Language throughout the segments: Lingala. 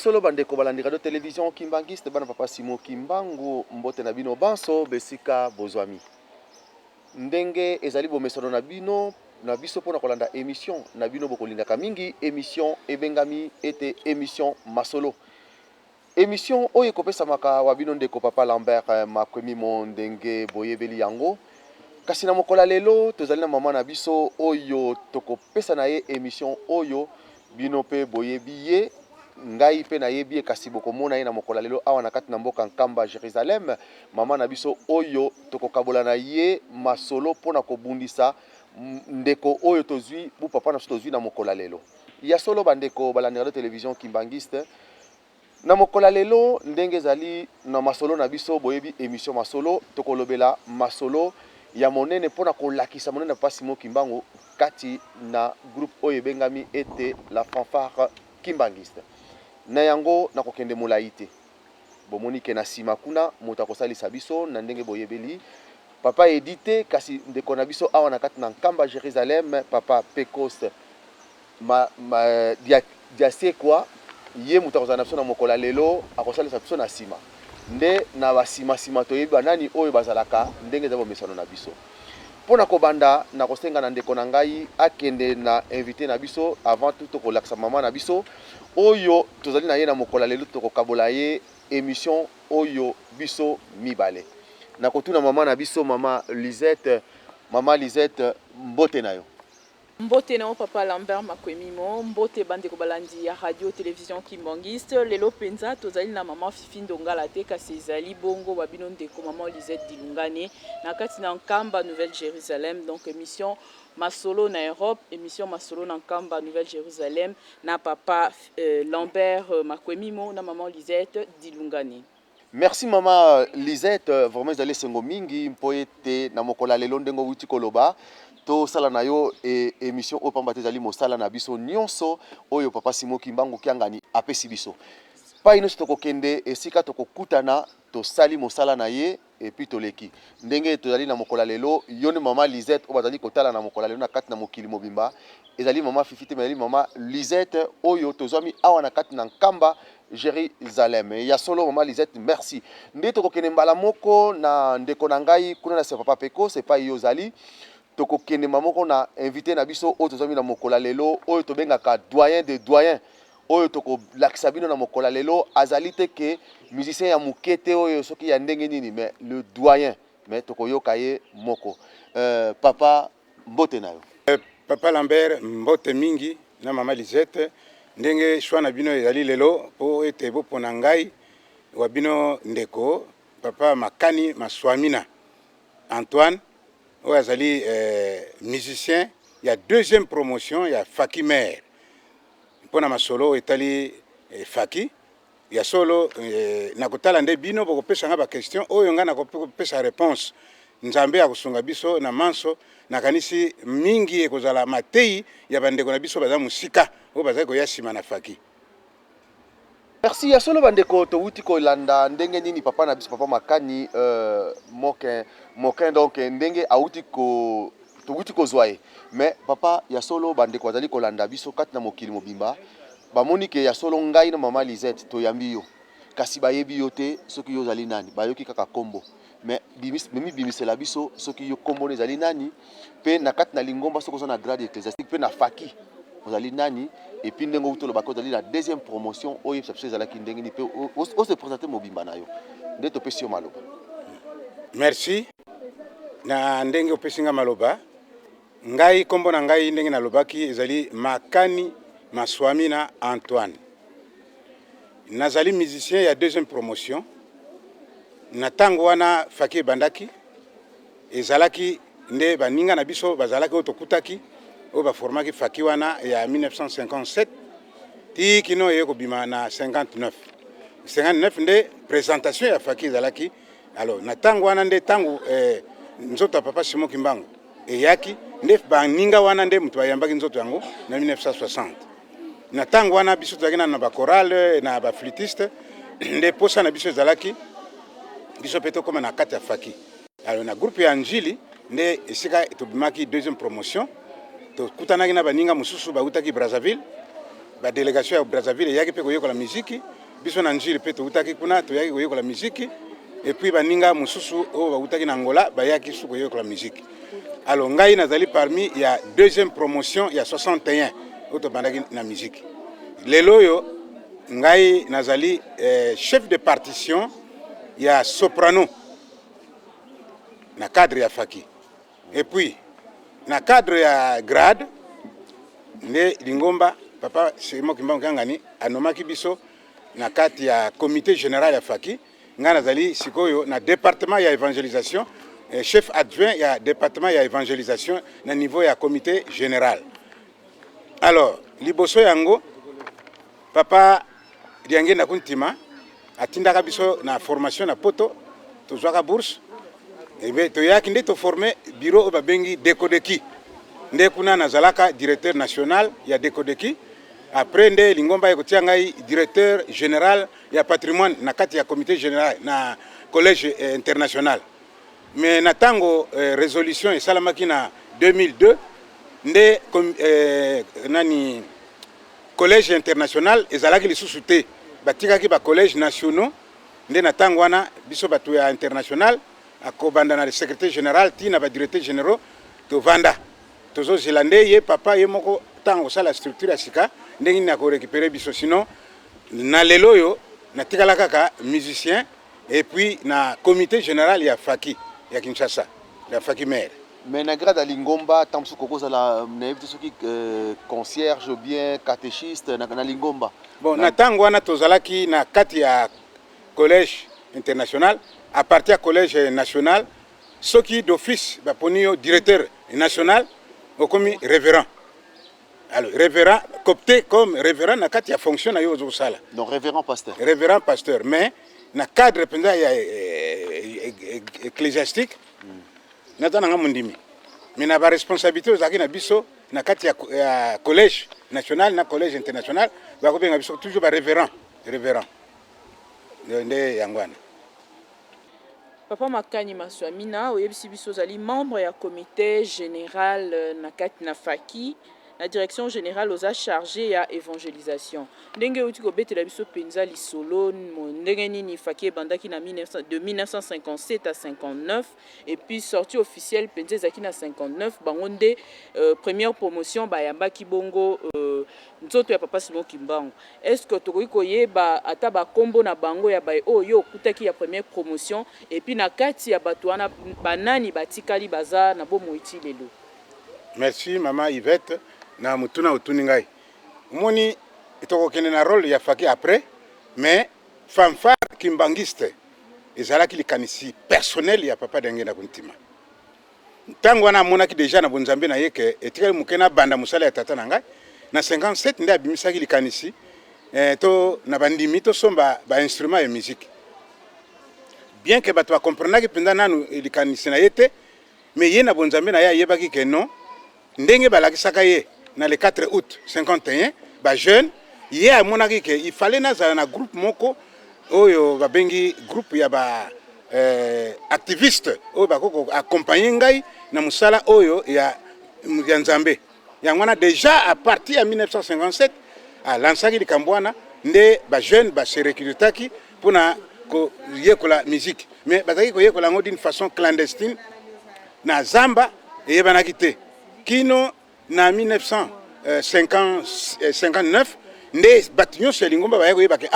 solo bandeko balandi radio télévision Kimbangiste bana papa Simo Kimbangu mbote na bino banso besika bozwami ndenge ezali bomesono na bino na biso pona kolanda émission na bino bokolingaka mingi émission ebengami ete émission masolo émission oyo ekopesamaka wa bino ndeko papa Lambert makwemi mo ndenge boyebeli yango kasi na mokola lelo tozali na mama na biso oyo tokopesa na ye émission oyo bino pe boyebi ye ngai pe na yebi kasi bokomona ye na mokola lelo awa na kati na mboka Nkamba Jérusalem mama na biso oyo tokokabola na ye masolo pona kobundisa ndeko oyo tozwi bu papa na biso tozwi na mokola lelo ya solo bandeko balandira de télévision Kimbangiste na mokola lelo ndenge ezali na masolo na biso boyebi émission masolo tokolobela masolo ya monene pona kolakisa monene na papa Simo Kimbangu kati na groupe oyo bengami ete la fanfare Kimbangiste na yango na kokende molaite bomoni ke na sima kuna moto akosalisa biso na ndenge boyebeli papa édité kasi ndeko na biso awa na kati na Nkamba Jérusalem papa Pecos diasekwa ye moto akozala na biso na mokola lelo akosalisa biso na sima nde na basima toyebi banani oyo bazalaka ndenge eza bomesano na biso pona kobanda na kosenga na ndeko na ngai akende na invité na biso avant tout tokolakisa mama na biso oyo tozali na ye na mokola lelo tokokabola ye émission oyo biso mibale na kotuna mama na biso mama Lisette mbote na yo mbote na papa Lambert makwemi mo mbote bandeko balandi ya radio télévision Kimbangiste lelo penza tozali na mama Fifi Ndongala te kasi ezali bongo babino ndeko mama Lisette Dilungane na kati na Nkamba Nouvelle Jérusalem donc émission masolo na Europe émission masolo na Nkamba Nouvelle Jérusalem na papa Lambert makwemi mo na maman Lisette Dilungane. Merci mama Lisette vraiment ezali sengo mingi mpoete na mokola lelo ndengo wuti koloba to sala na yo émission o pamba tezali mosala na biso nyonso oyo papa Simo Kimbangu kiangani apesi biso pa ino tokokende esika tokokutana to sali mosala na ye et puis toleki ndenge tozali na mokola lelo yone mama Lisette o bazali kotala na mokola lelo na kati na mokili mobimba ezali mama Fifi te ezali mama Lisette oyo tozwami awa na kati na Nkamba Jérusalem ya solo mama Lisette merci nde tokokende mbala moko na ndeko na ngai kuna na papa Peko c'est pas yozali tokokende mamoko na invité na biso oyo tozwami na mokola lelo oyo tobengaka doyen de doyen oyo tokolakisa bino na mokola lelo azali te ke musicien ya mukete oyo soki ya ndenge nini mais le doyen mais tokoyoka ye moko papa mbote na yo papa Lambert mbote mingi na mama Lisette ndenge shwa na bino ezali lelo po ete bopona ngai wa bino ndeko papa Makani Maswamina Antoine oyo azali musicien ya deuxième promotion ya Faki Mer mpona masolo etali Faki ya solo nakotala nde bino bokopesa nga ba question oyo nga nakopesa réponse nzambe akosunga biso na manso nakanisi mingi ekozala matei ya bandeko na biso baza musika oyo bazali koya sima na Faki. Merci ya solo bandeko to wuti ko landa ndenge nini papa na biso papa Makani mokin donc ndenge auti ko to wuti ko zoye mais papa ya solo bandeko azali ko landa biso kati na mokili mobimba bamoni ke ya solo ngai na mama Lisette to yambi yo kasi bayebi yo te soki yo zali nani bayoki kaka kombo mais bimisela biso soki yo kombo ezali nani pe na kati na lingomba soko zo na grade ecclésiastique pe na Faki ozali nani et puis ndenge utolo bako ozali la deuxième promotion oyo biso ezalaki ndenge ni pe o se présenter mobimba na yo nde to pesi yo maloba. Merci na ndenge opesinga maloba ngai kombo na ngai ndenge na lobaki ezali Makani Maswamina Antoine nazali musicien ya deuxième promotion na tango wana Faki bandaki ezalaki nde baninga na biso bazalaki otokutaki oyo baformaki Faki wana ya 1957 ti kino yeko bima na 59 nde présentation ya Faki ezalaki alors na tango wana nde tango nzoto papa Simo Kimbangu eyaki nde baninga wana nde mutu bayambaki nzoto yango na 1960 na tango wana biso tozalaki na ba chorale na ba flûtiste nde posa na biso ezalaki biso pe tokoma na kati ya Faki alors na groupe ya Njili nde esika tobimaki deuxième promotion tokutanaki na baninga mosusu bautaki Brazzaville ba délégation ya Brazzaville yaki pe koyekola muziki biso na njiri pe toutaki kuna toyaki koyekola muziki et puis baninga mususu o bautaki na Angola bayaki su koyekola muziki. Alors ngai nazali parmi ya deuxième promotion ya 61 oto bandaki na muziki. Lelo yo ngai nazali chef de partition ya soprano na cadre ya Faki. Et puis na cadre ya grade nde Lingomba papa Simo Kimbangu Kangani anomaki biso na kati ya comité général ya Faki. Nga nazali sikoyo na département ya évangélisation, chef adjoint ya département ya évangélisation na niveau ya comité général. Alors liboso yango papa Diange na kuntima atindaka biso na formation na poto tozwaka bourse ebe toyaki nde to former bureau babengi Decodeki nde kuna nazalaka directeur national ya Decodeki. Après nde Lingomba ekotia ngai directeur général ya patrimoine na kati ya comité général na collège international. Mais na tango résolution esalamaki na 2002 nde nani collège international ezalaki lisusu te batikaki ba collège nationaux nde na tango wana biso batu ya international akobanda na secrétaire général ti na ba directeur généraux to vanda tozo zelande ye papa ye moko tango sala structure ya sika ndenge na ko récupérer biso sinon na lelo yo na tikala kaka musicien et puis na comité général ya Faki ya Kinshasa ya Faki maire. Mais na grade à Lingomba tamsu kokoza la naebi soki concierge ou bien catéchiste na Lingomba. Bon na tango wana tozalaki na kati ya collège international à partir collège national soki d'office baponi yo directeur national okomi révérend. Alors, révérend, copté comme révérend na kati ya fonction na yo sala. Donc révérend pasteur. Révérend pasteur, mais na cadre penda ya ecclésiastique na tana mundimi. Mais na ba responsabilité ozaki na biso na kati ya collège national na collège international ba ko benga biso toujours ba révérend, révérend. Nde yangwana. Papa Makani Maswamina oyebisi biso zali membre ya comité général na kati na Faki. La direction générale oza chargée à évangélisation. Ndenge uti ko betela biso penza lisolo ndenge nini Faki bandaki na de 1957 à 59 et puis sortie officielle penza zaki na 59 bangonde première promotion bayambaki bongo nzoto ya papa Simo Kimbangu. Est-ce que tokoki koyeba ata ba kombo na bango ya bay oyo kutaki ya première promotion et puis na kati ya bato wana banani batikali baza na bomo iti lelo? Merci maman Yvette. Na mutuna utuni ngai moni itoko kene na rôle ya Faki après mais fanfare kimbangiste ezalaki likanisi personnel ya papa Diange na kuntima tango wana monaki déjà na bonzambe na yeke etikali mukena banda musala ya tata na ngai na 57 nde abimisaki likanisi to na bandimi to somba ba instrument ya musique bien que bato comprendre que pendant nanu likanisi na yete mais ye na bonzambe na ya yebaki ke non ndenge balakisaka ye na le 4 août 51 ba jeune ye amonaki ke il fallait nazala na groupe moko oyo babengi groupe ya ba activiste oyo bakoko accompagner ngai na musala oyo ya Nzambe yangwana déjà à partir de 1957 a lancaki likambwana nde ba jeune ba se recrutaki pona ko yekola musique mais bazaki ko yekola ngo d'une façon clandestine na zamba eyebanaki te kino na 1959 nde bataillon chez Lingomba ba yeba ke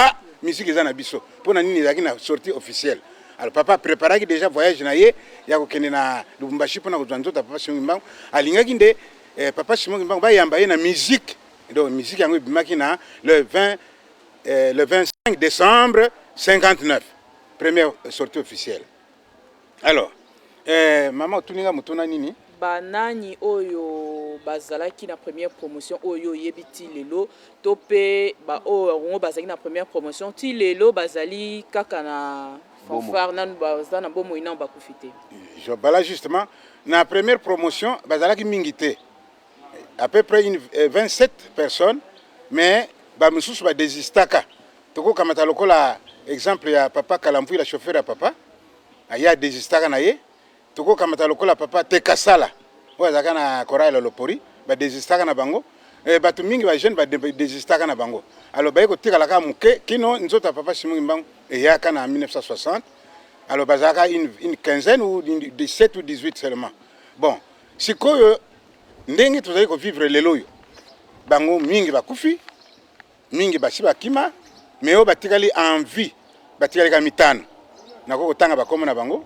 musique eza na biso pona nini ezaki na sortie officielle. Alors papa préparaki déjà voyage na ye ya kokende na Lubumbashi pona kozwa nzoto papa Simo Kimbangu alingaki nde papa Simo Kimbangu ba yamba ye na musique. Donc musique yango bimaki na le 25 décembre 59 première sortie officielle. Alors maman tuninga mutuna nini banani oyo bazalaki na première promotion oyo yebiti lelo topé ba oyo bazalaki na première promotion ti lelo bazali kaka na fanfare nanu bazana na bomo ina bakufite. Je bala justement na première promotion bazalaki mingité à peu près 27 personnes mais ba mususu ba desistaka toko kamata lokola exemple ya papa Kalamvu la chauffeur ya papa aya desistaka na ye toko kamata lokola papa Tekasala oyo azaka na Koraila Lopori ba desistaka na bango bato mingi ba jeune ba désistaka na bango. Alors ba ko tika la ka muke kino nzota papa Simon Mbangu eyaka na 1960. Alors bazaka une quinzaine ou 17 ou 18 seulement. Bon, sikoyo ndenge tozali ko vivre lelo yo. Bango mingi bakufi, mingi basi bakima, mais o batikali en vie, batikali ka mitano. Nako kotanga bakoma na bango.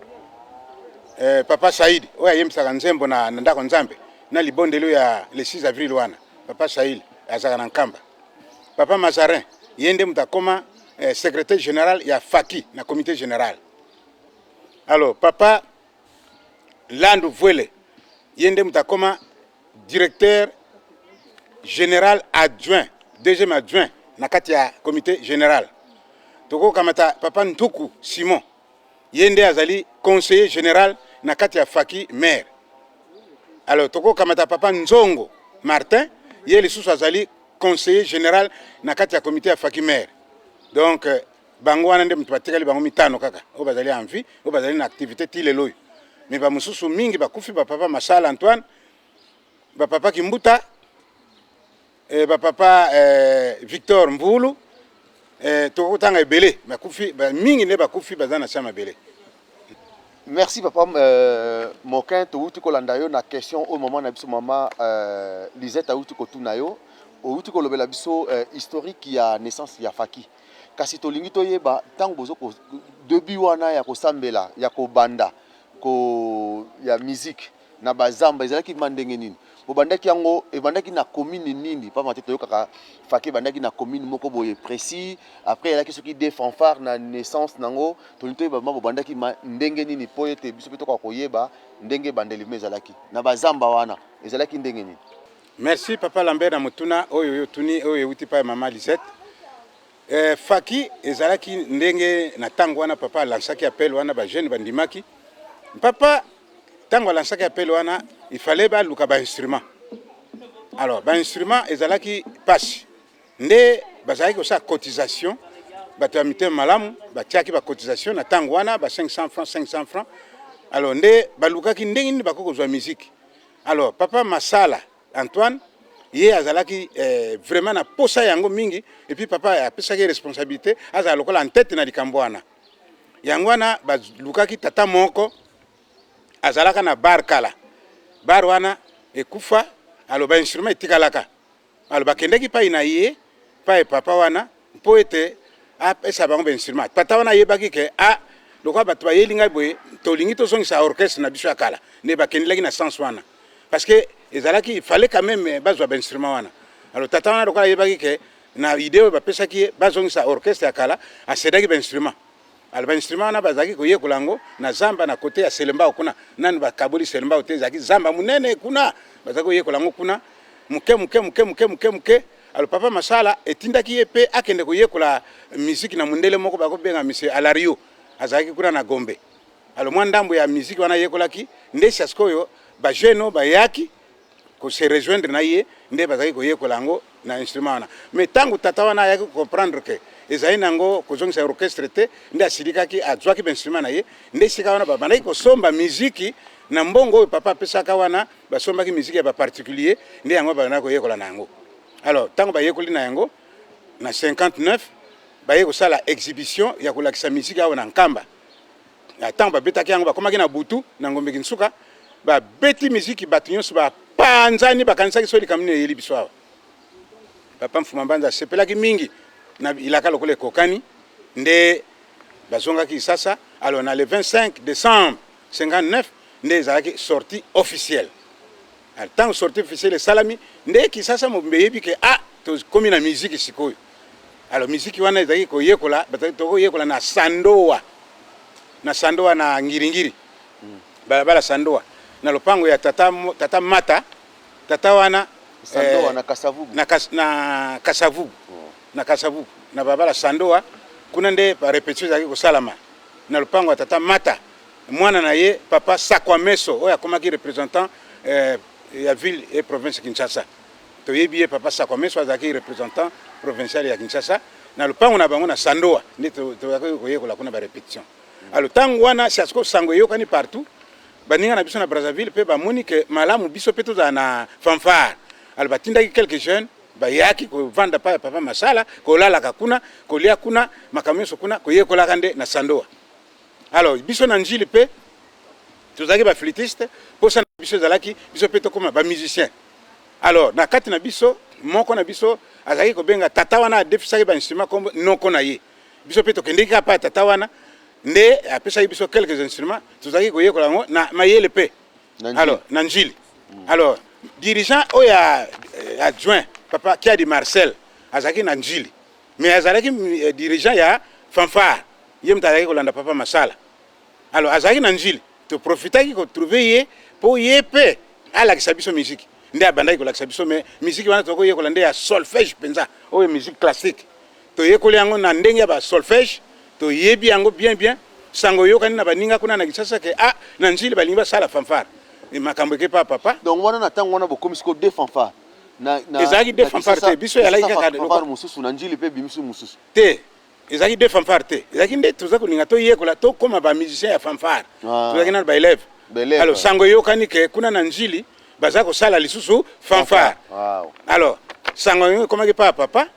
Papa Saïd, oya yemsaka nzembo na ndako nzambe, na libondelo ya le 6 avril wana. Papa Saïd azaka na Nkamba. Papa Mazarin, yende mutakoma secrétaire général ya Faki na comité général. Alors papa Landu Vuele, yende mutakoma directeur général adjoint, deuxième adjoint na kati ya comité général. Toko kamata papa Ntuku Simon, yende azali conseiller général na kati ya Faki maire. Alors toko kamata papa Nzongo Martin, yeli sous azali conseiller général na kati ya comité ya Faki maire. Donc bango wana nde mutu batikali bango mitano kaka. O bazali en vie, o bazali na activité tileloyo. Mais ba mususu mingi bakufi ba papa Masala Antoine, ba papa Kimbuta, ba papa Victor Mbulu, toko tanga ebele bakufi ba mingi ne bakufi bazana chama bele. Merci papa Mokin touti kolanda yo na question au moment na biso mama Lisette touti kotuna yo touti kolobela biso historique ya naissance ya Faki. Kasi tolingi toyeba tango bozo ko début wana ya kosambela ya kobanda ko ya musique na bazamba ezalaki mandenge nini. Bobandaki yango ebandaki na commune nini pa matete yokaka Faki bandaki na commune moko boye précis après elaki soki des fanfares na naissance nango tolito yeba bobandaki ndenge nini po ete biso petoka koyeba ndenge bandeli mezalaki na bazamba wana ezalaki ndenge nini. Merci papa Lambert na mutuna oyo tuni oyo uti pa mama Lisette. Faki ezalaki ndenge na tango wana papa lansaki appel wana ba jeune bandimaki. Papa tango lansaki appel wana il fallait ba luka ba instrument. Alors ba instrument ezalaki passe. Nde bazalaki ko sa cotisation bato ya mite malamu batiaki ba cotisation na tango wana ba 500 francs. Alors nde ba lukaki ndenge ni bakoko zwa musique. Alors papa Masala Antoine ye azalaki vraiment na posa yango mingi et puis papa a pesaki responsabilité azala lokola en tête na likambo wana. Yango wana ba lukaki tata moko azalaka na bar kala. Bar wana ekufa alo ba instrument etikalaka. Alo bakendeki pa ina ye pa papa wana po ete apesa bango ba instrument. Papa wana yebaki ke lokwa bato ba yelinga boye tolingi to songisa orchestre na biso ya kala. Ne bakendelaki na sens wana. Parce que ezalaki il fallait quand même bazwa ba instrument wana. Alors tata wana lokwa yebaki ke na idée ba pesaki bazongisa orchestre ya kala asedaki ba instrument. Alors ba instrument wana bazaki ko yekolango na zamba na côté ya Selemba kuna nani ba kabuli Selemba ote zaki zamba munene kuna bazaki ko yekolango kuna muke. Alors papa Masala etindaki yepe akende ko yekola musique na mundele moko bako benga monsieur Alario azaki kuna na Gombe. Alors mwandambo ya musique wana yekolaki nde saskoyo ba jeune ba yaki ko se rejoindre na ye nde bazaki ko yekolango na instrument wana. Mais tango tata wana yaki comprendre que ezali nango kozongisa orchestre te nde asilikaki azwaki instrument na ye nde sika wana babandaki kosomba musique na mbongo oyo papa apesaka wana basombaki musique ya baparticulier nde yango babandaki koyekola na yango. Alors tango bayekoli na yango na 59 baye kosala exhibition ya kolakisa musique awa na Nkamba. Tango babetaki yango bakomaki na butu na Ngombe Kinsuka babeti musique bato nyonso bapanzani bakanisaki soli kamine yeli biso awa. Papa Mfuma Mbanza sepelaki mingi na ilaka lokola kokani nde bazongaki sasa. Alors na le 25 décembre 59 nde ezalaki sortie officielle. Alors tant sortie officielle salami nde kisasa mobeyebi ke to komi na musique sikoyo. Alors musique wana ezalaki ko yekola bataki to yekola na Sandoa na Ngiringiri bala Sandoa na lopango ya tata Mata tata wana Sandoa na Kasavubu na Kasavubu na babala Sandoa kuna nde ba repetition zaki ko salama na lopango tata Mata mwana na ye papa Sakwameso oya komaki représentant ya ville et province Kinshasa to yebi papa Sakwameso azaki représentant provincial ya Kinshasa na lopango na bango na Sandoa nde to ko yekola kuna ba repetition. Alors tango wana chasko sango yokani partout baninga na biso na Brazzaville pe ba moni ke malamu biso peto za na fanfare alors batindaki quelques jeunes bayaki kovanda pa papa masala kolalaka kuna kolia kuna makambo nyonso kuna koyekolaka nde na sandoa. Alors biso na njili mpe tozalaki baflûtiste mposa na biso ezalaki biso mpe tokoma bamusicien. Alors na kati na biso moko na biso azalaki kobenga tata wana adefisaki bainstrument kombo noko na ye, biso mpe tokendeki kapa tata wana nde apesaki biso quelques instruments tozalaki koyekola yango na mayele mpe. Alors na njili alors dirigeant oyo adjoint papa Kiadi Marcel azalaki na njili mais azalaki dirigeant ya fanfare ye mutu azalaki kolanda papa masala. Alors azalaki na njili toprofitaki kotrouve ye mpo ye mpe alakisa biso musique nde abandaki kolakisa biso mais musique wana tokoyekola nde ya solfège mpenza oyo musique classique toyekoli yango na ndenge ya basolfège toyebi yango bien sango yokani na baninga kuna na Kinshasa ke na njili balingi basala fanfare makambo eke pa papa. Donc wana na ntango wana bokomi siko de fanfare ezalaki de fanfare te biso yalaki kaka fanfare mosusu na njili mpe bimisu mosusu te ezalaki de fanfare te ezalaki nde toza kolinga toyekola tokoma bamusicien ya fanfare tozalaki na baélève. Alors sango yokani ke kuna na njili baza kosala lisusu fanfare. Alors sango ekomaki pa papa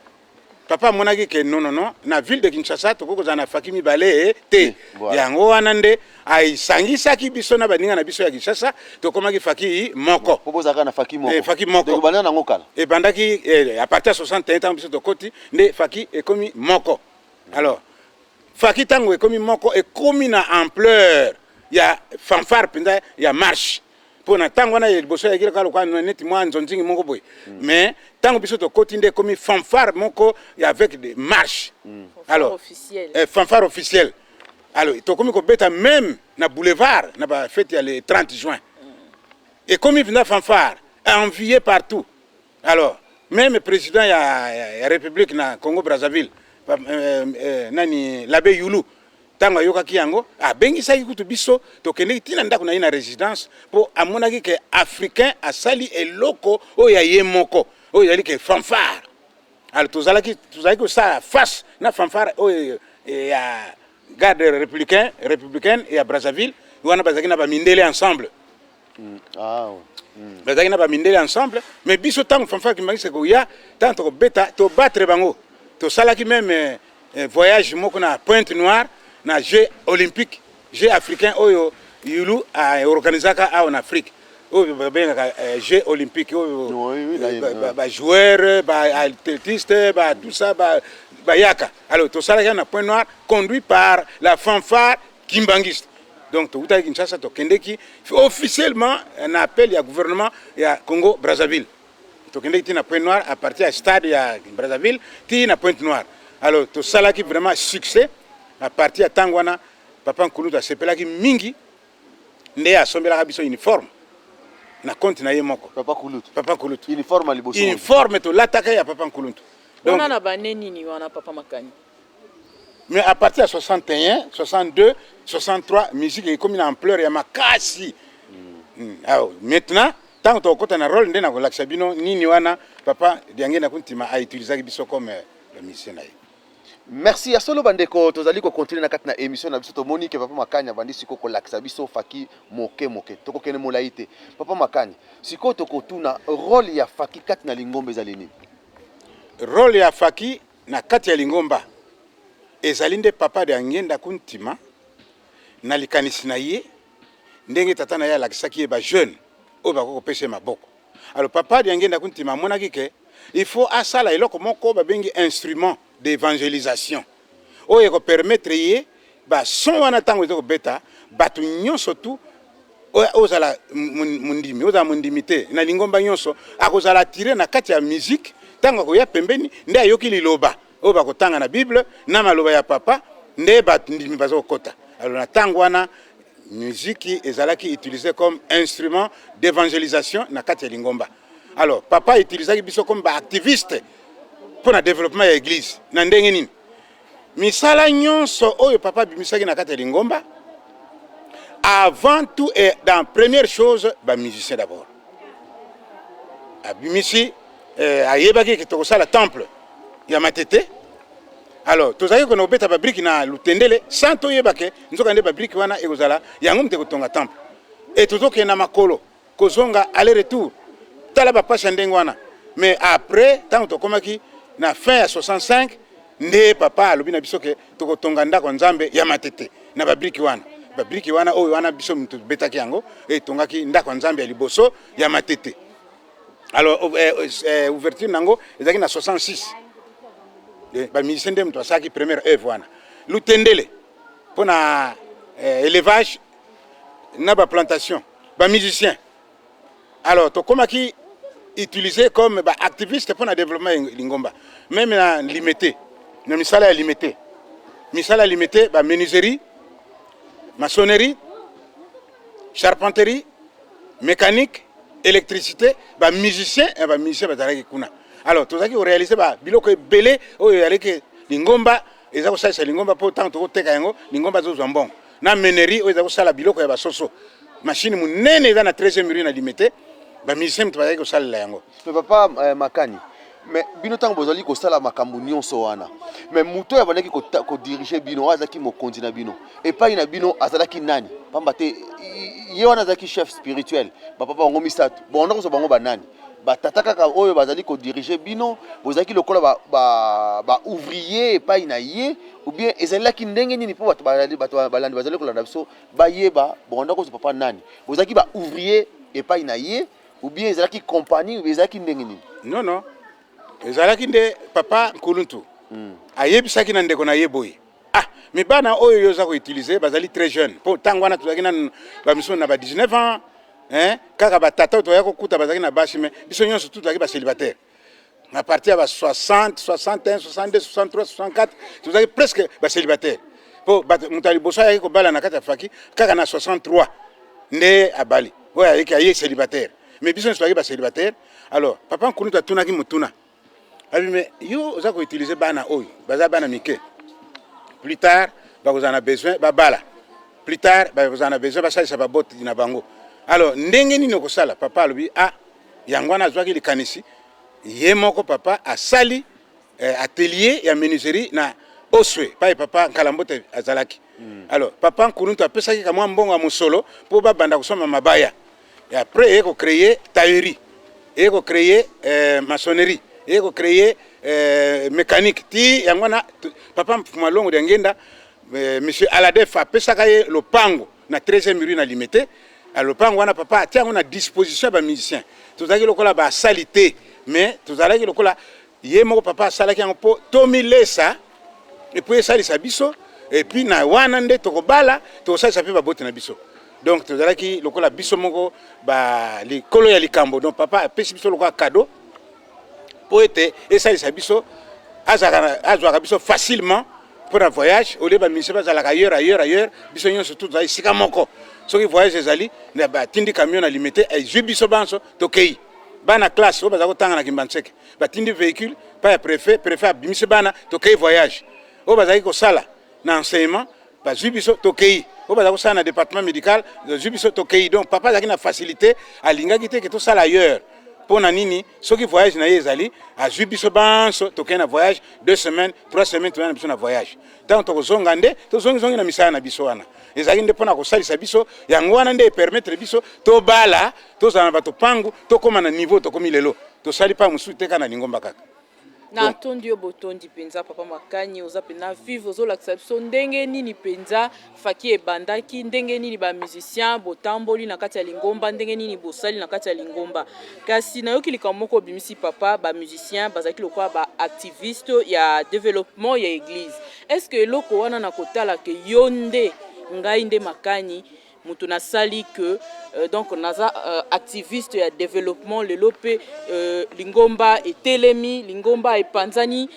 papa amonaki ke non na ville de Kinshasa tokokozala na faki mibale te yango wana nde aisangisaki biso na baninga na biso ya Kinshasa tokomaki faki moko po bozalaka na faki moko. Faki moko donc bana nango kala ebandaki à partir ya 61 ntango biso tokoti nde faki ekomi moko. Alors faki ntango ekomi moko ekomi na ampleur ya fanfare mpenza ya marche pour na tango na liboso ya kilaka lokwa neti mwa nzonzingi moko boy mais tango biso to koti nde comme fanfare moko avec des marches. Alors fanfare officiel. Alors to comme ko beta même na boulevard na ba fête ya le 30 juin et comme il fanfare envié partout. Alors même président ya république na Congo Brazzaville nani l'abbé Yulu tango yokaki yango abengisaki kutu biso tokendeki tina ndako na ye na résidence mpo amonaki ke africain asali eloko oyo ya ye moko oyo ezali ke fanfare. Alors tozalaki kosala face na fanfare oyo ya garde républicaine ya Brazzaville wana bazalaki na bamindele ensemble. Bazalaki na bamindele ensemble mais biso ntango fanfare kimbangisa koya ntango tokobeta tobatre bango tosalaki même voyage moko na Pointe Noire na jeu olympique jeu africain oyo Yulu a organisaka en Afrique oyo babengaka jeu olympique oyo ba joueur ba athlétiste ba tout ça ba yaka. Alors tout ça na Pointe Noire conduit par la fanfare kimbangiste. Donc tout à Kinshasa to kendeki officiellement un appel ya gouvernement ya Congo Brazzaville to kendeki na Pointe Noire à partir du stade ya Brazzaville ti na Pointe Noire. Alors tout ça là qui vraiment succès à partir de Tangwana, papa Nkulutu asepelaki mingi nde asombelaka biso uniforme na compte na ye moko. Papa Nkulutu uniforme à liboso uniforme to lataka ya papa Nkulutu. Donc on a baneni ni wana papa Makani. Mais à partir de 61, 62, 63 musique est comme une ampleur ya makasi. Alors maintenant tant que tu as un rôle nde na kolakisa bino nini wana papa Diange na kuntima a utilisé biso comme le musicien. Merci à solo bandeko tozali ko continuer na kati na émission na biso to moni ke papa Makanya bandi siko ko lakisa biso faki moke toko kene molaite papa Makanya siko to ko tuna rôle ya faki kati na lingomba ezali nini? Rôle ya faki na kati ya lingomba ezali nde papa de ngenda kuntima na likanisi na ye ndenge tata na ye alakisaki ye ba jeune oyo bakoko pesa maboko. Alors papa de ngenda kuntima monaki ke il faut asala eloko moko babengi instrument d'évangélisation oyo ko permettre ye ba son wana tango ezoko beta batu nyonso tu ozala mundimi oza mundimité na lingomba nyonso akozala tirer na kati ya musique tango ko ya pembeni nde ayoki liloba oyo bakotanga na Bible na maloba ya papa nde batu ndimi bazo kota. Alors na tango wana musique ezalaki utilisé comme instrument d'évangélisation na kati ya lingomba. Alors papa utilisaki biso comme ba activiste pour le développement de l'église. Misala nyonso oyo papa bimisaki na kati ya lingomba avant tout et dans première chose ba musicien d'abord. Abimisi ayebaki ke tokosala temple ya matete. Alors tozaki ko nobeta ba brique na lutendele sans toyebake nzoka nde ba brique wana ekozala yango mte kotonga temple. Et tozoke na makolo kozonga aller retour tala ba pasha ndenge wana mais après tant to komaki na fin ya 65 nde papa alobi na biso ke tokotonga ndako nzambe ya matete na babriki wana oyo wana biso mutu betaki yango e tongaki ndako nzambe ya liboso ya matete. Alors ouverture nango ezaki na 66 ba musicien nde mutu asaki première œuvre wana lutendele pona élevage na ba plantation ba musicien. Alors to komaki utilisé comme activiste pour le développement lingomba même na limité na misala limité menuiserie, maçonnerie, charpenterie, mécanique, électricité, musicien bazalaki kuna. Alors tozaki réaliser biloko ebele oyo yaleki lingomba ezako salisa lingomba po tant to teka yango lingomba zo zambon na menerie oyo ezako sala biloko ya basoso machine munene eza na 13e rue na limité musicien tozaki ko sala yango. Mais papa Makani, mais bino tango bozali ko sala makambo nyonso wana, mais muto ya bandaki ko diriger bino azaki mokonzi na bino et pas ina bino azalaki nani pamba te ye wana azalaki chef spirituel papa bango misato bon ndako so bango banani batata kaka oyo bazali ko diriger bino bozaki lokola ba ouvrier et pas ina ye ou bien ezalaki ndenge nini po balandi bazali ko landa biso ba yeba bon ndako so papa nani bozaki ba ouvrier et pas ina ye ou bien ezalaki compagnie ou bien ezalaki ndenge nini? Non ezalaki nde papa Nkuluntu ayebisaki na ndeko na yeboyi mais bana oyo yoza ko utiliser bazali très jeune po tango wana tuzaki na ba mission na ba 19 ans kaka batata to yako kuta bazaki na bashi mais biso nyonso tuzaki ba célibataire à partir de 60 61 62 63 64 tuzaki presque ba célibataire po mutali bosa yako bala na kata faki kaka na 63 nde abali oya yaki aye célibataire mais biso tuzaki ba célibataire. Alors papa Nkuluntu atunaki mutuna mais yo za ko utiliser bana oyo baza bana mike plus tard vous en avez besoin babala plus tard vous en avez besoin basalisa baboti na bango. Alors ndenge nini ko sala papa alobi yangwana zwaki likanisi ye moko papa asali atelier ya menuiserie na Oswe pa papa Nkalambote azalaki. Alors papa Nkuluntu apesaki kamwa mbongo ya musolo po babanda kusoma mabaya et après eko créer taillerie eko créer maçonnerie eko créer mécanique ti yangwana papa Malongo de ngenda monsieur Aladef apesaka ye lopango na 13e rue na limité. Alors lopango wana papa tiango na disposition ba musicien tozaki lokola ba salité mais tozalaki lokola ye moko papa salaki yango po tomilesa et puis salisa biso et puis na wana nde tokobala tosalisa pe babote na biso. Donc tozalaki lokola biso moko ba likolo ya likambo donc papa apesi biso lokola cadeau po ete esalisa biso azwaka biso facilement pour un voyage au lieu ba musicien bazalaka ailleurs biso nyonso tout zali sika moko soki voyage ezali na batindi camion na limité ezwi biso banso tokei bana classe oyo baza kotanga na Kimbanseke batindi véhicule pa ya préfet abimisi bana tokei voyage oyo bazalaki kosala na enseignement bazwi biso tokei oyo bazalaki kosala na département médical bazwi biso tokei. Donc papa azalaki na facilité alingaki te ke tosala ailleurs pour na nini soki voyage na ye ezali azwi biso banso tokei na voyage 2 semaines 3 semaines tozali na biso na voyage ntango tokozonga nde tozongi na misala na biso wana ezalaki nde mpona kosalisa biso yango wana nde epermettre biso tobala tozala na bato pangu tokóma na niveau tokomi lelo tosali pa mosusu te kaka na lingomba kaka. Na tondi yo botondi penza papa Makani oza pena vivre ozolakisa biso ndenge nini penza faki ebandaki ndenge nini ba musicien botamboli na kati ya lingomba ndenge nini bosali na kati ya lingomba kasi nayoki likambo moko bimisi papa ba musicien bazaki lokola ba activiste ya développement ya église. Est-ce que eloko wana na kotala ke yonde ngai nde Makani mutu nasali que donc naza activiste ya développement lelo pe lingomba etelemi lingomba epanzani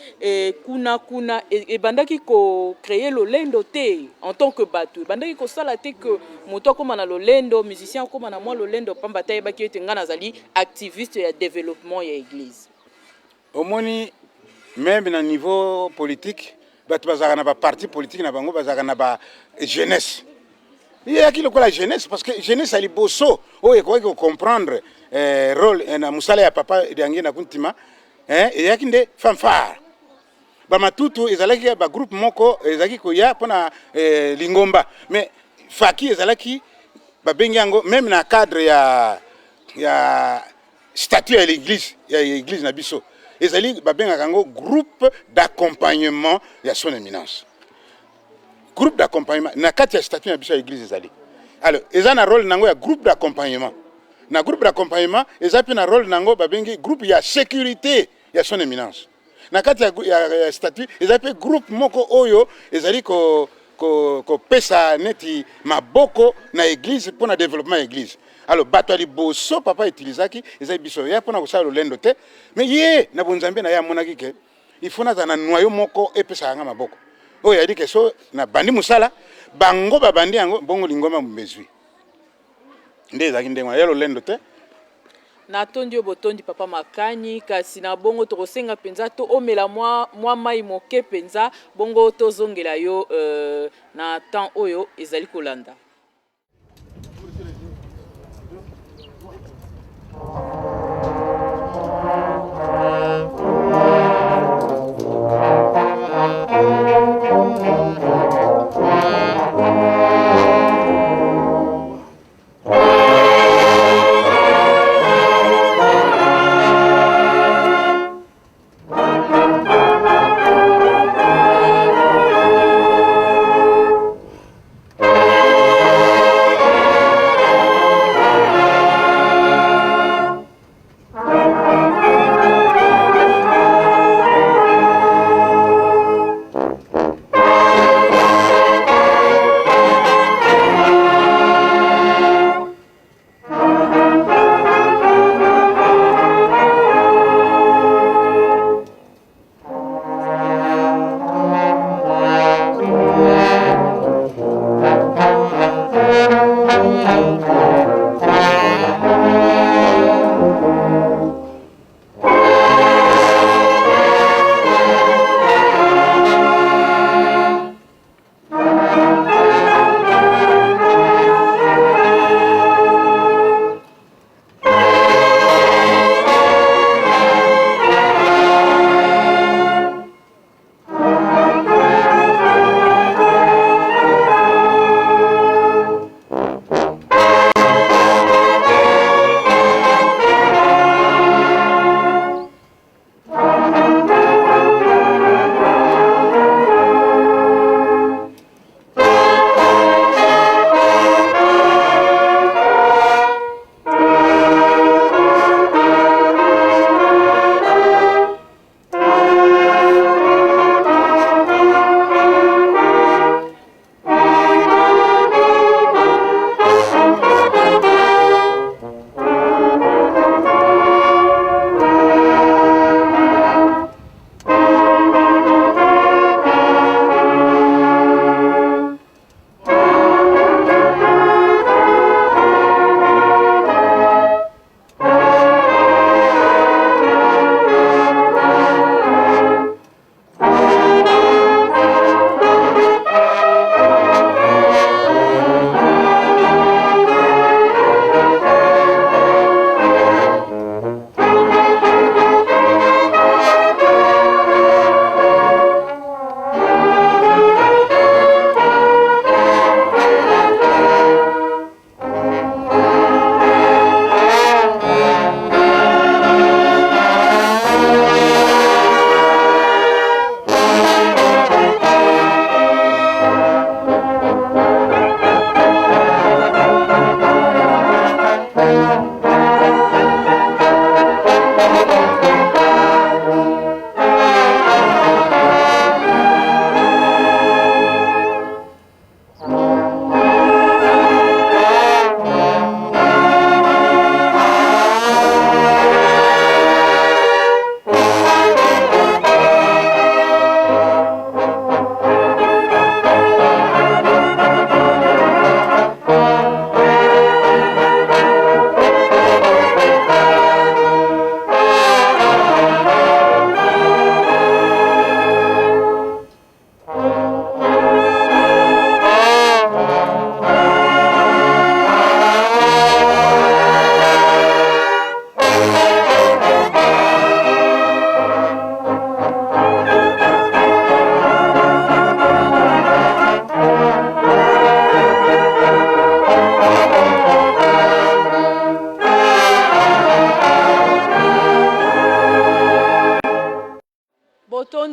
kuna ebandaki ko créer lolendo te en tant que bato ebandaki ko sala te que mutu akoma na lolendo musicien akoma na mwa lolendo pamba ta yebaki ete nga nazali activiste ya développement ya église. Omoni même na niveau politique bato bazaka na ba parti politique na bango bazaka na ba jeunesse. Il y a qui le la jeunesse parce que jeunesse a liboso oh il faut comprendre rôle na musala ya papa de na kuntima il y a qui des fanfare ba matutu ezalaki ba groupe moko ezalaki ko ya pona lingomba mais faki ezalaki ba bengi yango même na cadre ya statut ya l'église na biso ezali babengaka yango groupe d'accompagnement ya son éminence. Groupe d'accompagnement na kati ya statut ya biso ya église ezali. Alors eza na rôle nango ya groupe d'accompagnement. Na groupe d'accompagnement eza pe na rôle nango babengi groupe ya sécurité ya son éminence. Na kati ya statut eza pe groupe moko oyo ezali ko pesa neti maboko na église pour na développement ya église. Alors bato ali boso papa utilizaki eza biso ya pona kosala lolendo te mais ye na bonzambe na ya monaki ke il faut na noyau moko epesa nga maboko oyo yadi ke so na bandi musala bango babandi yango bongo lingoma mbezwi nde ezaki ndengo ya lolendo te na tondi botondi papa makani kasi na bongo tokosenga penza to omela mwa mai moke penza bongo tozongela yo na temps oyo ezali kolanda.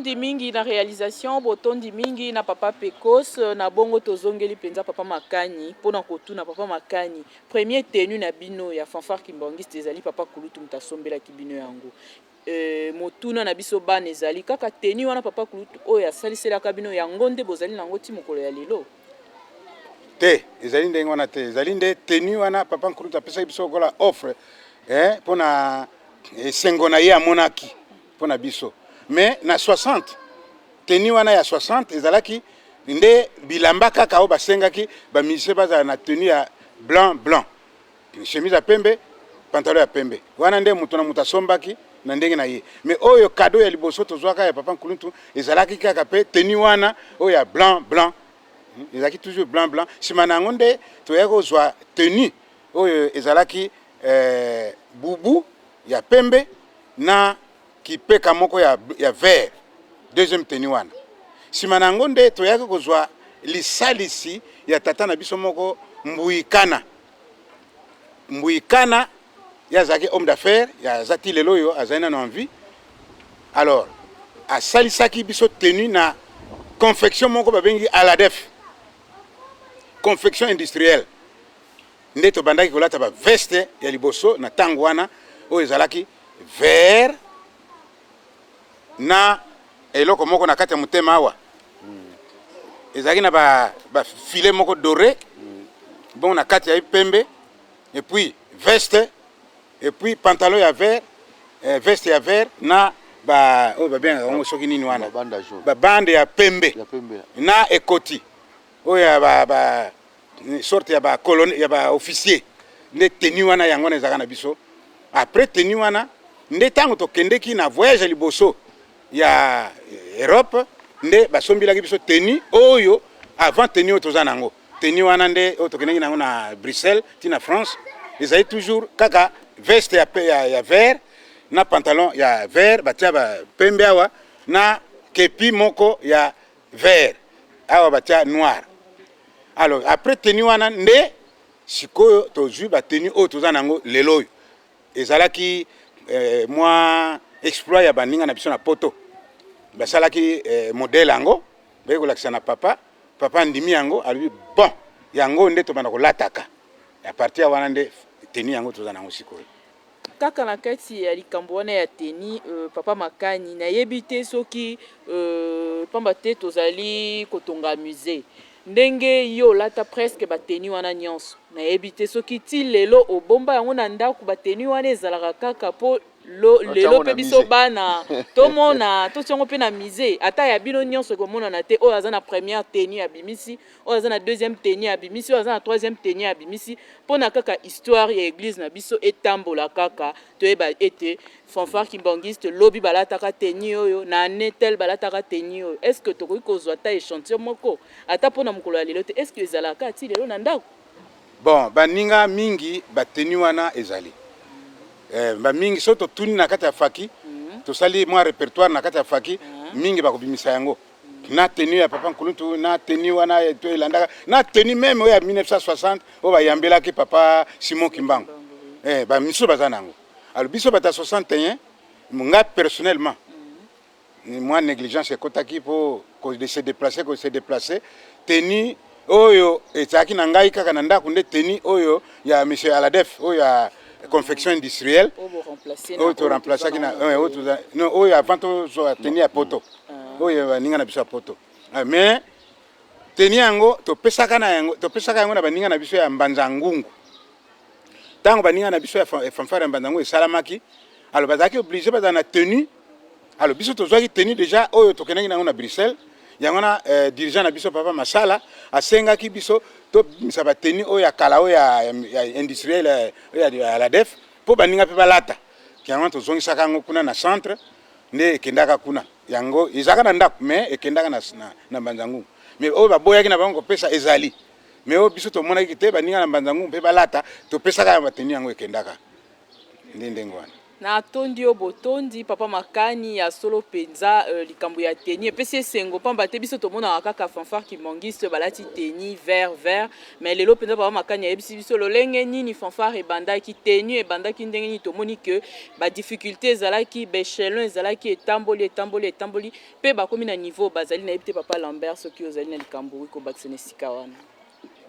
botondi mingi na réalisation, botondi mingi na papa Pecos, na bongo tozongeli penza papa Makani, pona kotuna papa Makani. Premier tenu na bino ya fanfare kimbangiste ezali papa Kulutu mtasombela kibino yango. Motuna na biso bana ezali kaka tenu wana papa Kulutu oyo asaliselaka bino yango nde bozali nango ti mokolo ya lelo. Te, ezali ndenge wana te, ezali nde tenu wana papa Kulutu apesa biso kola offre pona sengo na ye amonaki pona biso. Mais na 60 tenu wana ya 60 ezalaki nde bilamba kaka o basengaki ba musicien baza na tenu ya blanc, chemise ya pembe, pantalon ya pembe. Wana nde mutu na mutu asombaki na ndenge na ye. Mais oyo cadeau ya liboso tozwaka ya papa Kulutu ezalaki kaka pe tenu wana oyo ya blanc. Ezalaki toujours blanc. Sima nango nde toya kozwa tenu oyo ezalaki bubu ya pembe na kipeka moko ya vert. Deuxième tenu wana. Sima nango nde toya kozwa lisalisi ya tata na biso moko Mbuyikana ya zaki homme d'affaires ya zati lelo yo azana na envie. Alors asalisaki biso tenu na confection moko babengi Aladef. Confection industrielle. Nde to bandaki kolata ba veste ya liboso na tango wana oyo ezalaki vert na eloko moko na kati ya mutema awa. Ezalaki na ba filet moko doré. Bon na kati ya pembe et puis veste et puis pantalon ya vert, veste ya vert na ba bien soki nini wana ba bande ya pembe na ekoti oya ba sorte ya ba colonel ya ba officier nde tenu wana yango na ezaka na biso. Après tenu wana nde tango to kendeki na voyage liboso ya Europe nde basombilaki biso tenu oyo avant tenu oyo toza nango. Tenu wana nde oyo tokendeki nango na Bruxelles tina France ezali toujours kaka veste ya vert na pantalon ya vert batia ba pembe awa na kepi moko ya vert awa batia noir. Alors après tenu wana nde sikoyo tozwi ba tenu oyo toza nango lelo oyo ezalaki moi exploit ya baninga na biso na poto basalaki modèle yango bekolakisa na papa ndimi yango ali bon yango nde tobanda kolataka à partir wana nde tenu yango toza nango sikoyo. Kaka na kati ya likambo wana ya teni papa Makani na yebi te soki pamba te tozali kotonga musée ndenge yo lata presque bateni wana nyonso na yebi te soki ti lelo obomba yango na ndako bateni wana ezalaka kaka po lelo pe biso bana tomona totiongo pe na musée ata ya bino nyonso komona na te oyo aza na première teni ya bimisi oyo aza na deuxième teni ya bimisi oyo aza na troisième teni ya bimisi pona kaka histoire ya église na biso etambola kaka toyeba ete fanfare kimbangiste lobi balataka teni oyo na netel balataka teni oyo. Est-ce que tokoki kozwa ta échantillon moko ata pona mokolo ya lelo te est-ce que ezalaka ti lelo na ndako? Bon baninga mingi bateni wana ezali ba mingi soto tuni na kati ya faki tosali moi répertoire na kati ya faki mingi bakobimisa yango na tenu ya papa Kulutu na tenu wana to elandaka na tenu même oya 1960 o bayambelaki papa Simon Kimbangu ba miso bazana nango. Alors biso bata 61 nga personnellement moi négligence ekotaki pour se déplacer tenu oyo etaki na ngai kaka na ndako nde tenu oyo ya monsieur Aladef oyo ya confection industrielle oyo to remplacer kina oyo avant to tenu ya poto oyo baninga na biso ya poto. Mais tenu yango to pesaka yango na baninga na biso ya Mbanza Ngungu tango baninga na biso ya fanfare ya Mbanza Ngungu esalamaki. Alors bazaki obligé baza na tenu. Alors biso tozwaki tenu déjà oyo tokenaki nango na Bruxelles yango na dirigeant na biso papa Masala asengaki biso to misaba tenu oyo ya kala oyo ya industriel ya la def po baninga pe balata yango tozongisaka yango kuna na centre nde ekendaka kuna yango ezaka na ndako mais ekendaka na Mbanza Ngungu. Mais oyo baboyaki na bango kopesa ezali mais oyo biso tomonaki te baninga na Mbanza Ngungu pe balata topesaka ya batenu yango ekendaka ndenge wana. na tondi obotondi papa makani ya solo penza likambo ya teni epesi esengo pamba te biso tomona kaka fanfare kimongiste balati teni vert mais lelo penza papa makani ayebisi biso lolenge nini fanfare ebandaki teni ebandaki ndenge nini tomoni ke ba difficulté ezalaki bechelon ezalaki etamboli pe bakomi na niveau bazali na yebi te papa Lambert soki ozali na likambo wi kobakisa na esika wana.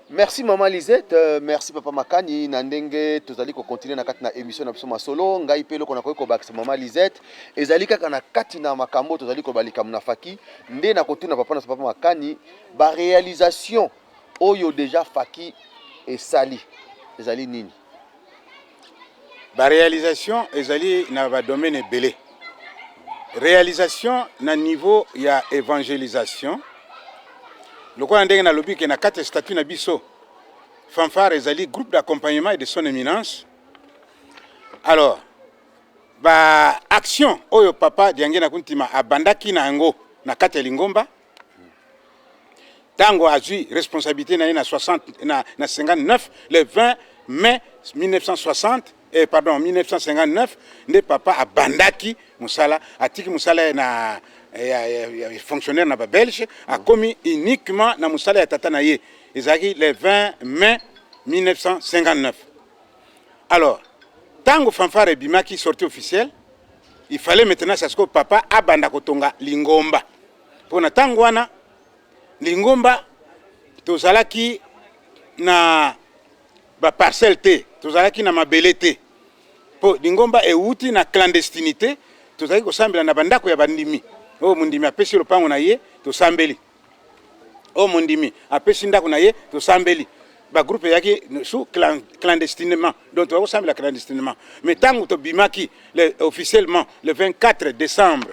Merci maman Lisette, merci papa Makani na ndenge tozali ko continuer na kati na émission na biso masolo ngai pe loko na ko bakisa maman Lisette ezali kaka na kati na makambo tozali ko balika munafaki nde na kotuna papa na papa Makani ba réalisation oyo déjà faki esali ezali nini ba réalisation ezali na ba domaine belé réalisation na niveau ya évangélisation. Le quoi ndenge na lobi ke na kati statut na biso fanfare ezali groupe d'accompagnement et de son éminence. Alors ba action oyo papa diange na kuntima abandaki na yango na kati ya Lingomba tango azui responsabilité na 59 le 20 mai 1959 nde papa abandaki musala atiki musala na fonctionnaire na ba belge a commis uniquement na musala ya tata na ye ezaki le 20 mai 1959. Alors tango fanfare bimaki sortie officielle il fallait maintenant ça ce que papa abanda kotonga Lingomba pona tango wana Lingomba tozalaki na ba parcelle te tozalaki na mabele te po Lingomba euti na clandestinité tozalaki kosambela na bandako ya bandimi. O mundimi apesi lopango na ye to sambeli. O mundimi apesi ndako na ye to sambeli. Ba groupe yaki sous clandestinement. Donc to sambela clandestinement. Mais tango to bimaki officiellement le 24 décembre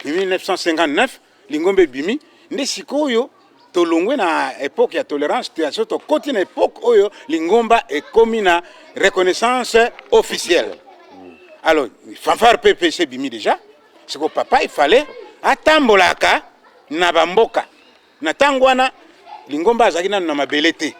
1959 Lingombe bimi nde sikoyo to longwe na époque ya tolérance to koti na époque oyo Lingomba ekomi na reconnaissance officielle. Alors fanfare PPC bimi déjà c'est que papa il fallait atambolaka na bamboka na tango wana Lingomba azaki na mabele te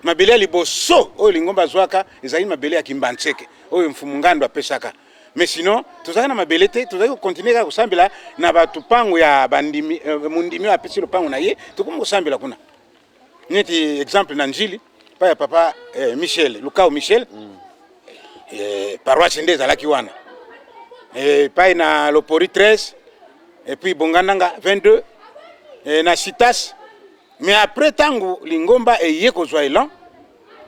mabele ya liboso oyo Lingomba azwaka ezali mabele ya Kimbantseke oyo mfumungando apesaka mais sinon tozaki na mabele te tozaki continuer kosambela na batupango ya bandimi mundimi apesi lopango na ye tokomi kosambela kuna neti exemple na njili pa ya papa Michel Lukao Michel paroisse nde ezalaki wana et puis na Lopori 13 et puis Bongananga 22 et na Citas. Mais après tango Lingomba et yeko zoilan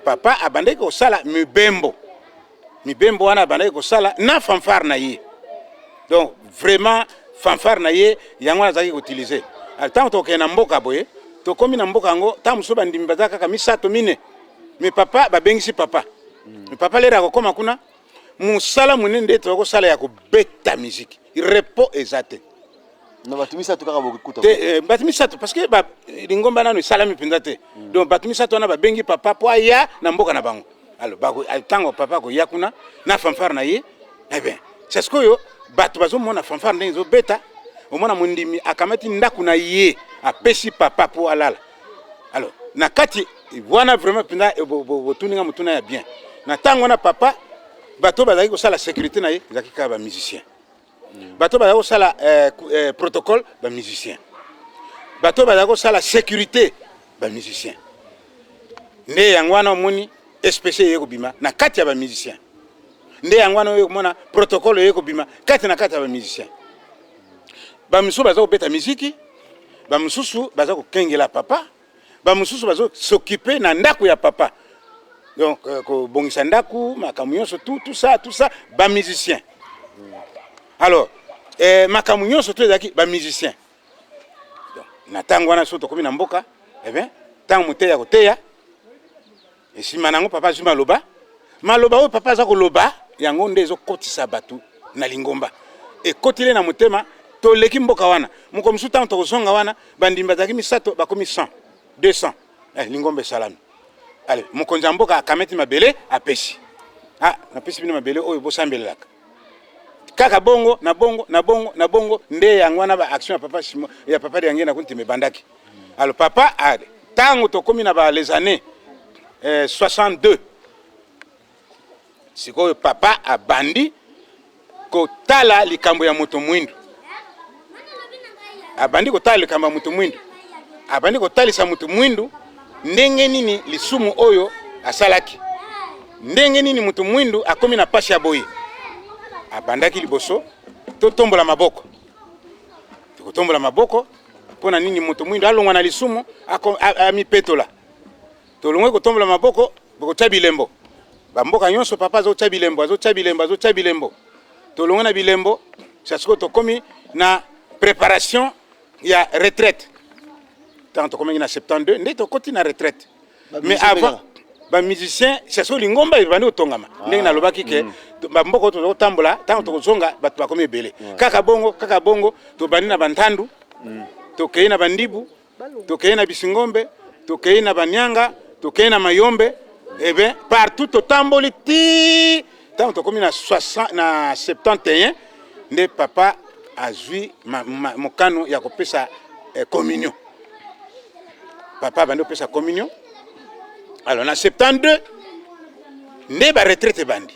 papa abandaki ko sala mibembo wana abandaki ko sala na fanfare na ye. Donc vraiment fanfare na ye yango azaki ko utiliser tango to kena mboka boye to komi na mboka ngo tamu so bandimi bazaka kaka misato mine mais papa babengisi papa mais papa lera ko koma kuna musala munende to ko sala ya ko beta musique repo ezate na batumisa to kaka bokuta te batumisa to parce que ba Lingomba nanu salami pendate donc batumisa to na babengi papa po ya na mboka na bango alors ba tango papa ko yakuna na fanfare na ye eh bien c'est ce que yo batu bazo mona fanfare ndenzo beta o mona mundimi akamati ndaku na ye apesi papa po alala alors na kati wana vraiment penda botuninga mutuna ya bien na tango na papa bato bazaki kosala sécurité na ye ezaki kaka ba musicien bato bazaki kosala protocole ba musicien bato bazaki kosala sécurité ba musicien nde yango wana omoni espèce ye kobima na kati ya ba musicien nde yango wana oyo komona protocole ye kobima kati na kati ya ba musicien ba misusu bazaki kobeta miziki ba misusu bazaki kokengela papa ba misusu bazaki s'occuper na ndako ya papa. Donc, bongisa ndaku, makamunyoso, tout ça, ba musicien. Alors, makamunyoso, tout ça, ba musicien. Donc, na tango wana soto komi na mboka, eh bien, tango muteya koteya, et si manango papa zuma loba, maloba o papa zako loba, yango ndezo kotisa batu na Lingomba. Et kotile na mutema, to leki mboka wana, muko msu tango to zonga wana, bandimba zaki misato, bakomi 100, 200, Lingombe salami. Allez, mon konjamboka akameti mabele apesi. Ah, na pesi bino mabele oyo bosambelaka. Kaka bongo na bongo nde yango na ba action ya papa yangi na kunti mebandaki. Alors papa a tango to komi na ba les années 62 sikoyo papa abandi kotala likambo ya moto mwindu, abandi kotala likambo ya moto mwindu, abandi kotalisa moto mwindu ndenge nini lisumu oyo asalaki, ndenge nini moto mwindu akomi na pasi ya boye. Abandaki liboso totombola maboko, tokotombola maboko pona nini moto mwindu alongwa na lisumu amipetola. Tolongwe kotombola maboko bokotya bilembo, bamboka nyonso papa azotya bilembo, azotya bilembo, azotya bilembo. Tolongwe na bilembo sasiko tokomi na préparation ya retraite. Tant tokomi na 72 nde tokoti na retraite. Mais avant ba musicien sasiko lingomba ibandi otongama ndenge nalobaki ke bamboko tozotambola tant tokozonga bato bakomi ebele. Kaka bongo tobandi na bantandu, tokei na bandibu, tokei na bisingombe, tokei na banyanga, tokei na mayombe, ebe partout totamboli ti tant tokomi na 71 nde papa azwi mokano ya kopesa communion. Papa bandi opesa communion. Alors na 72 nde ba retraite bandi.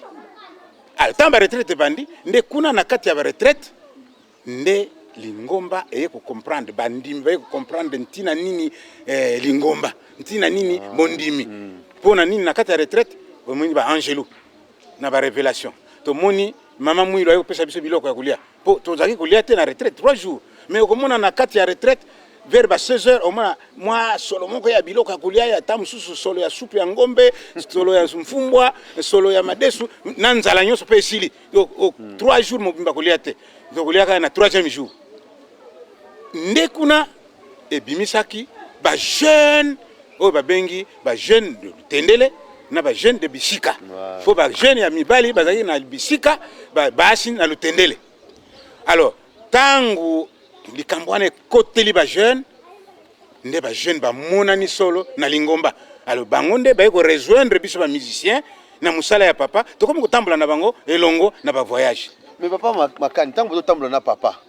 Alors tant ba retraite bandi nde kuna na kati ya ba retraite nde lingomba eye ko comprendre bandimi eye ko comprendre ntina nini lingomba ntina nini mondimi pona nini na kati ya retraite omoni ba angelo na ba révélation to moni mama mwilo ayo pesa biso biloko ya kulia po tozaki kulia te na retraite 3 jours mais okomona na kati ya retraite vers ba 16h omona moi solo moko ya biloko ya kulia ya tamu susu solo ya soupe ya ngombe solo ya mfumbwa solo ya madesu na nzala nyonso pe esili 3 jours mobimba kulia te kulia ka na 3e jour nde kuna ebimisaki ba jeune oyo babengi ba jeune de Tendele na ba jeune de Bisika. Fo ba jeune ya mibali bazaki na Bisika basi na Lutendele. Alors tangu likambo wana ekoteli ba jeune nde ba jeune ba monani solo na lingomba. Alors bango nde ba ko rejoindre biso ba musicien na musala ya papa tokomi kotambola na bango elongo na ba voyage. Mais papa makani tango bozotambola na papa.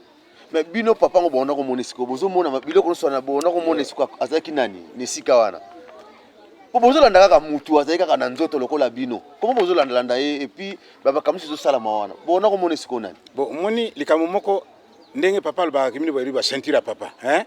Mais bino papa ngo bona ko monisiko bozo mona biloko no sona bona ko monisiko azaki nani nisika wana. Po bozo landa kaka mutu azaki kaka na nzoto lokola bino. Comment bozo landa et puis baba kamisi zo sala mawana. Bona ko monisiko nani. Bon moni likambo moko ndenge papa ba kimini ba ceinture papa, hein?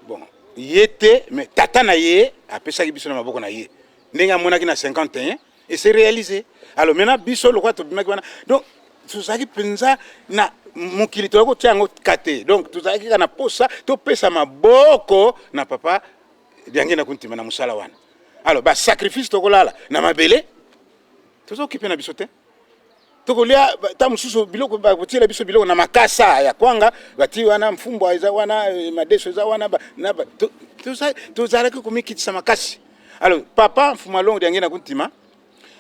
Bon, yete mais tata na ye apesa ki biso na maboko na ye. Ndenge amonaki na 51 et c'est réalisé. Alors maintenant biso lokwa to bimaki wana. Donc tuzaki penza na mukili toloko tiango kate. Donc tuzaki kana posa to pesa maboko na papa diange na kuntima na musala wana. Alors ba sacrifice tokolala na mabele tozo kipe na biso te. Tokolia tamususu biloko ba kutila biso biloko na makasa ya kwanga bati wana mfumbo za wana madeso za wana na tuzaraki kumikitisa makasi. Alors papa mfuma longo diange na kuntima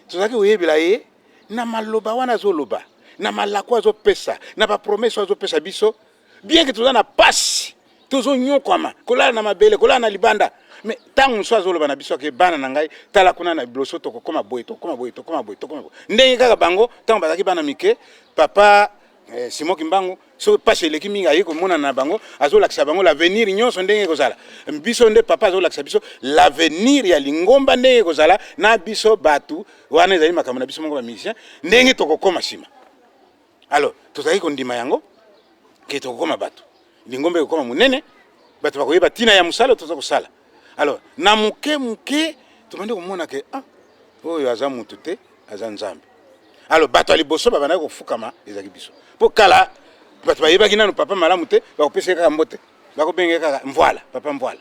tuzaki oyebila ye na maloba wana zoloba na malako zo pesa na ba promesse zo pesa biso bien que tuzana passe tuzo nyokoma kolala na mabele kolala na libanda mais tangu so azoloba na biso ke bana na ngai tala kuna na bloso to kokoma boy to koma boy to koma boy to koma boy ndenge kaka bango tangu bazaki bana mike papa Simon Kimbangu so passe leki minga yiko mona na bango azolakisa bango l'avenir nyonso ndenge kozala biso nde papa azolakisa biso l'avenir ya lingomba ndenge kozala na biso batu wana ezali makambo na biso mongo ba musicien ndenge tokokoma sima. Alors tozali kondima yango ke tokokoma batu lingomba ekokoma munene batu bakoyeba tina ya musala toza kosala. Alors na muke tumande komona ke oyo aza mutu te aza nzambe. Alors bato aliboso babana kofukama ezaki biso po kala bato bayebaki nanu papa malamu te bakopesa kaka mbote bakobenga kaka mvoila papa mvoila.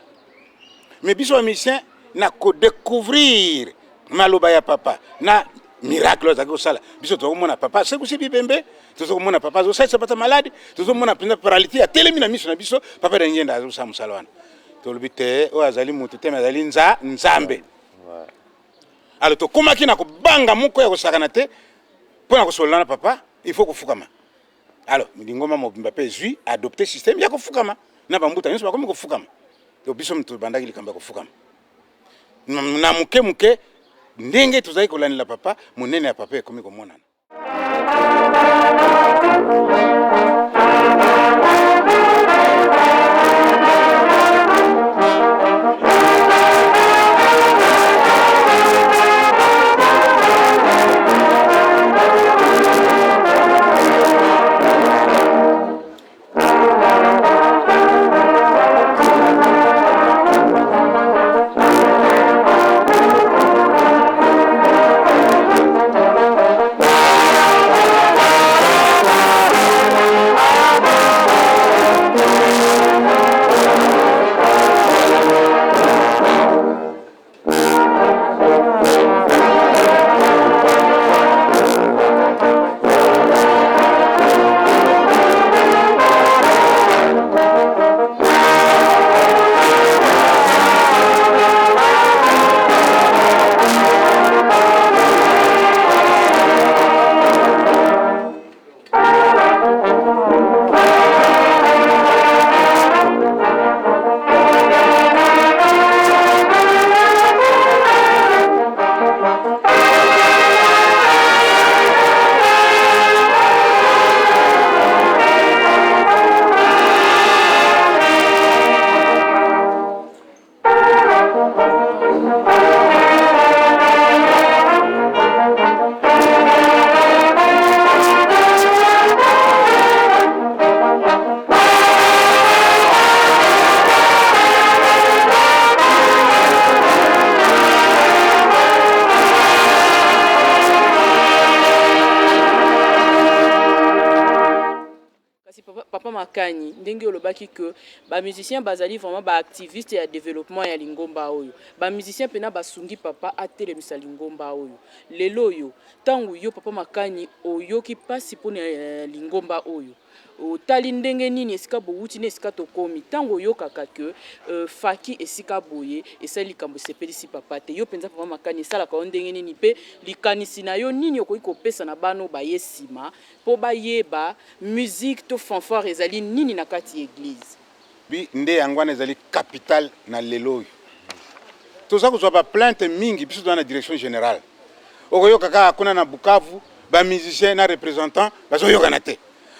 Mais biso ba musicien na ko découvrir maloba ya papa na miracle za kosala biso tokomona papa sekusi bibembe tokomona papa zo sasa bata malade tozomona pina paralytie ya telemi na miso na biso papa ngenda azosa musala wana tolubite o azali mutu te azali nzambe. Alors tokomaki na kobanga moko ya kosakana te pona kosolana papa il faut kofukama. Alors milingoma mobimba pe zui adopter système ya kofukama na bambuta nyonso bakomi kofukama to biso mtu bandaki likamba kofukama na muke ndenge tozali kolanela papa monene ya papa ekomi komonana. papa makani ndenge olobaki que ba musicien bazali vraiment ba activiste ya développement ya lingomba oyo ba musicien pena basungi papa atelemisa lingomba oyo lelo oyo tangu yo papa makani oyoki pasi pona lingomba oyo otali ndenge nini esika bowuti na esika tokomi tango oyokaka ke faki esika boye esali likambo sepelisi papa te yo penza papa makani esalaka yo ndenge nini mpe likanisi na yo nini okoki kopesa na bano baye nsima mpo bayeba musique to fanfare ezali nini na kati ya église bi nde yango wana ezali capital na lelo oyo toza kozwa baplainte mingi biso toza na direction générale okoyoka kaka kuna na Bukavu bamusicien na représentant bazoyokana te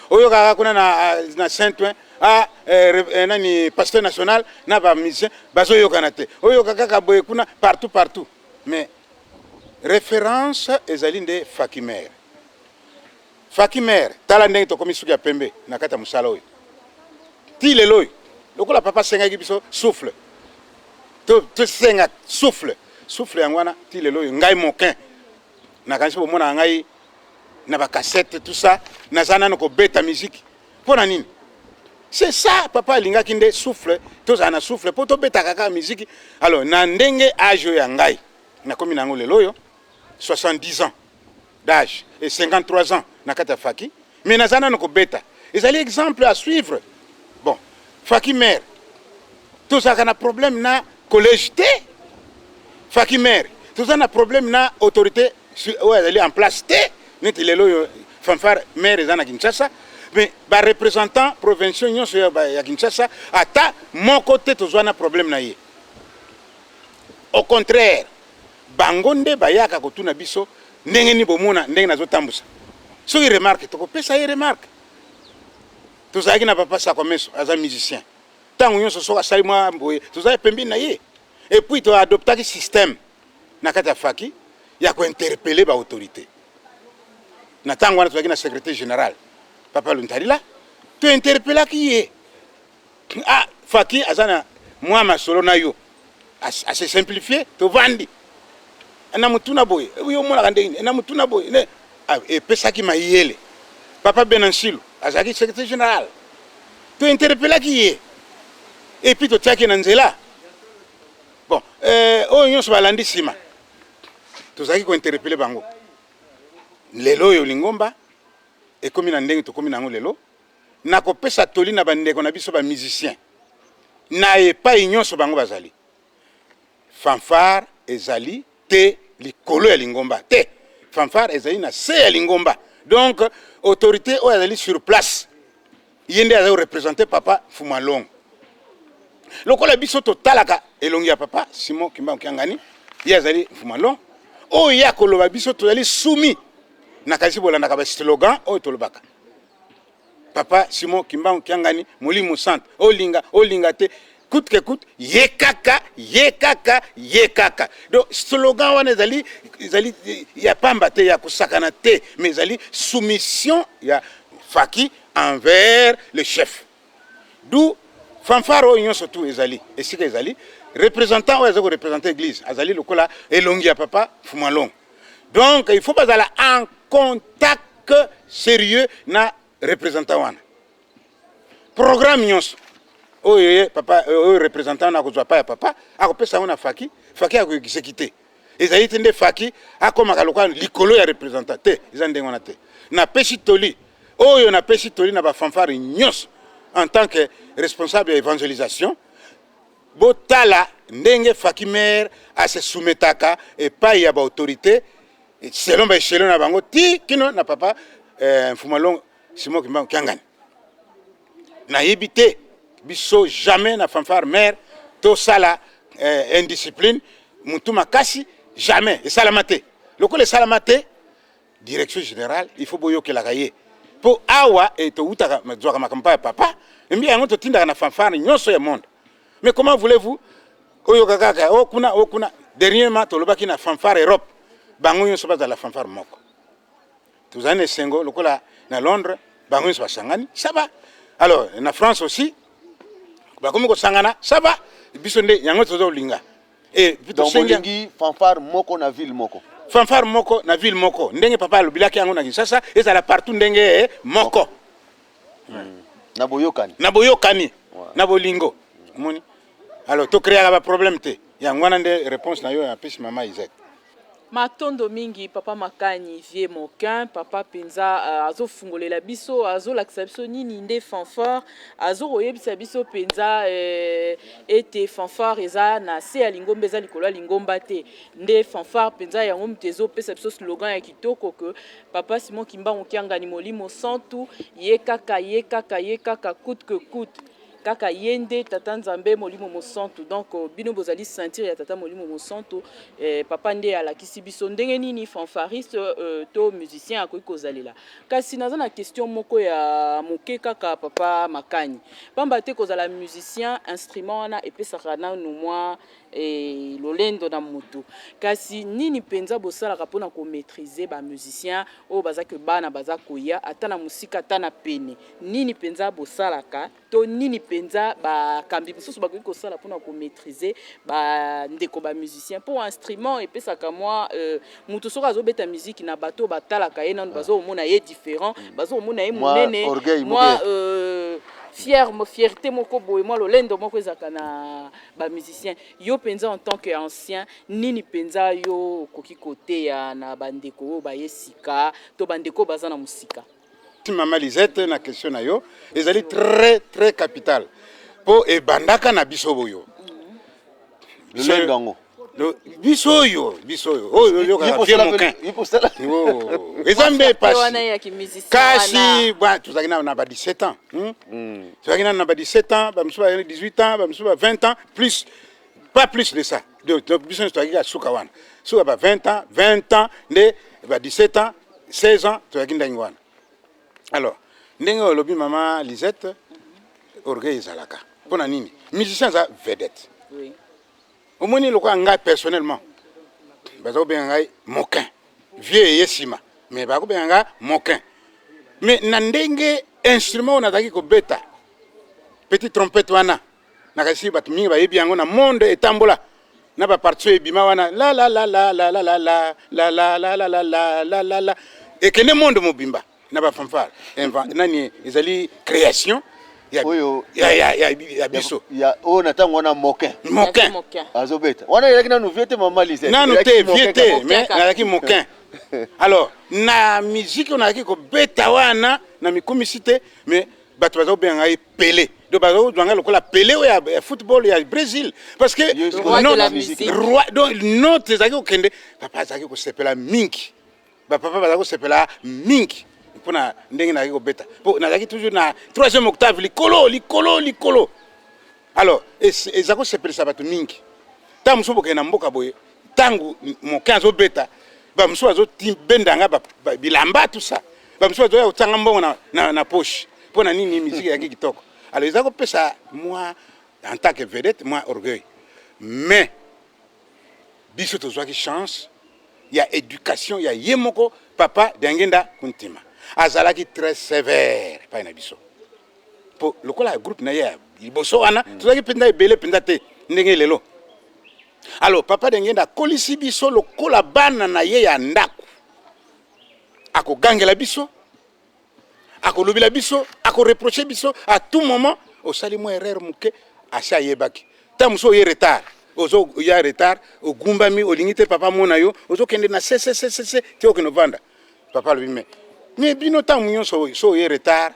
oyoka kuna na Saint-Ouen nani pasteur national na bamusicien bazoyokana te oyoka kaka boye kuna partout mais référence ezali nde Fakimer tala ndenge tokomi suki ya pembe na kati ya mosala oyo ti lelo oyo lokola papa sengaki biso souffle to senga souffle yango wana ti lelo oyo ngai moquin nakanisi bomona ngai na bacassette tout ça naza nano kobeta musique mpona nini c'est ça papa alingaki nde souffle tozala na souffle mpo tobetaka kaka musique alors na ndenge age oyo ya ngai nakomi nango lelo oyo 70 ans d'âge et 53 ans na kati ya faki mais naza nano kobeta ezali exemple à suivre bon faki mère tozalaka na problème na collège te faki mère toza na problème na autorité oyo ezali en place te neti lelo oyo fanfare mère eza na Kinshasa mais représentant provinciaux nyonso ya Kinshasa ata moko te tozwa na problème na ye au contraire bango nde bayaka kotuna biso ndenge ni bomona ndenge nazotambusa soki remarque tokopesa ye remarque tozalaki na papa Sakomeso aza musicien ntango nyonso soki asali mwa boye tozali pembeni na ye et puis toadoptaki système na kati ya faki ya kointerpele baautorité na ntango wana tozalaki na secrétaire général papa Luntalila tointerpelaki ye faki aza na mwa masolo na yo ase simplifié tovandi na mutuna boye yo monaka ndenge na mutuna boye epesaki mayele papa Benansilu azalaki secrétaire général tointerpelaki ye et puis totiaki na nzela bon oyo nyonso balandi nsima tozalaki kointerpele bango lelo oyo lingomba ekomi na ndenge tokomi nango lelo nakopesa toli na bandeko na biso bamusicien na epai nyonso bango bazali fanfare ezali te likolo ya lingomba te fanfare ezali na se ya lingomba donc autorité oyo azali sur place ye nde azali représenter papa Fumalongo lokola biso totalaka elongi ya papa Simon Kimbangu Kiangani ye azali Fumalongo oyo ya koloba biso tozali soumis na kasi bolandaka ba slogan oyo tolobaka papa Simon Kimbangu Kiangani molimo centre olinga te coûte que coûte ye kaka donc slogan wana ezali ya pamba te ya kusakana te mais ezali soumission ya faki envers le chef d'où fanfare oyo nyonso tu ezali esika ezali représentant oyo azali koreprésenter église azali lokola elongi ya papa Fumalongo donc il faut bazala en contact sérieux na représentant wana programme nyonso oyo papa oyo représentant na kozwa pa ya papa akopesa ngo na faki akoexécuter ezali te nde faki akomaka lokola likolo ya représentant te eza ndenge wana te na pesi toli oyo na pesi toli na bafanfare nyonso en tant que responsable ya évangélisation botala ndenge faki mère ase soumetaka epai ya baautorité selon baéchelon na bango ti kino na papa Fumalongo Simon Kimbangu Kiangani nayebi te biso jamais na fanfare mère tosala indiscipline mutu makasi jamais esalama te lokola esalama te direction générale il faut boyokelaka ye mpo awa toutaka zwaka makambo ya papa mbi yango totindaka na fanfare nyonso ya monde mais comment voulez-vous oyoka kaka okuna dernièrement tolobaki na fanfare Europe bango nyonso bazala fanfare moko tozali na esengo lokola na Londres bango nyonso basangani ça va alors na France aussi bakomi kosangana ça va biso nde yango tozolinga et donc bolingi fanfare moko na ville moko ndenge papa alobilaki yango na Kinshasa ezala partout ndenge moko na boyokani na bolingo moni. Alors to créer ba problème te ya ngwana nde réponse na yo ya pesi mama Izette. Matondo mingi papa Makani vie moquin papa penza azo fungolela biso azo lakisa biso nini nde fanfare azo royebisa biso penza ete fanfare eza na se ya lingomba eza likolo ya lingomba te nde fanfare penza yango mtezo pesa biso slogan ya kitoko que papa Simon Kimbangu kiangani molimo santu ye kaka coûte que coûte kaka yende tata nzambe molimo mosantu donc bino bozali sentir ya tata molimo mosantu papa nde alakisi biso ndenge nini fanfariste to musicien akoki kozalela kasi naza na question moko ya moke kaka papa Makani pamba te kozala musicien instrument wana epesaka nanu mwa lolendo na mutu kasi nini penza bosalaka mpona komaîtriser bamusicien oyo bazaki bana baza koya ata na musika ata na pene nini penza bosalaka to nini penza bakambi mosusu bakoki kosala mpona komaîtriser bandeko bamusicien mpo instrument epesaka mwa mutu soki azobeta miziki na bato batalaka ye nanu bazomona ye différent bazomona ye monene mwa fierté moko boye mwa lolendo moko ezaka na ba musicien yo penza en tant que ancien nini penza yo koki koteya na bandeko oyo bayesika to bandeko baza na musika. Mama Lisette na question na yo ezali très capital po ebandaka na biso boyo lolendo ngo biso yo oyo ka vie moquin ezambe pasi kasi ba tuzaki na ba 17 ans tuzaki na ba 17 ans ba msuba 18 ans ba msuba 20 ans plus pas plus de ça donc biso tuzaki ya suka wana suka ba 20 ans nde ba 17 ans 16 ans tuzaki ndani wana. Alors ndenge olobi mama Lisette orgueil ezalaka pona nini musicien za vedette. Oui. Au moins, je personnellement, je suis moquin. Vieux et yesima. Mais je suis moquin. Mais nandenge instrument on a dit que beta. Petite trompette wana. Nakasi batumi ba yebiango na monde etambola. Na ba partie bima wana la la la la la la la la la la la la la la la la. Et que le monde mobimba. Na ba fanfare. Nani ezali création. Ya biso ya o natango wana moquin azobeta wana yaki na nouvelle mama Lisette na noté viete mais yaki moquin. Alors na musique on a ki ko beta wana na mikomisite mais bato bazo benga Pelé do bazo zwanga lokola Pelé ya football ya Brésil parce que roi donc notre zaki okende papa zaki ko sepela mingi papa bazo sepela mingi pona ndenge na ko beta po na zaki toujours na 3e octave likolo. Alors ezako sepelisa bato mingi ta musobo ke na mboka boye tangu mo 15 beta ba muso azo timbendanga ba bilamba tout ça ba muso azo ya tanga mbongo na poche pona nini musique ya kitoko. Alors ezako pesa moi en tant que vedette moi orgueil mais biso tozwaki chance ya éducation ya yemoko papa dengenda kuntima azalaki très sévère pa na biso po lokola groupe na ya liboso wana tozaki penda ebele penda te ndenge lelo. Alors papa dengenda kolisi biso lokola bana na ye ya ndako akogangela biso akolobela biso akoreprocher biso à tout moment osali mo erreur muke asa yebaki ta muso ye retard ozo ya retard ogumbami olingite papa mona yo ozo kende na se te okinovanda papa lobi mais bino ta munyo so ye retard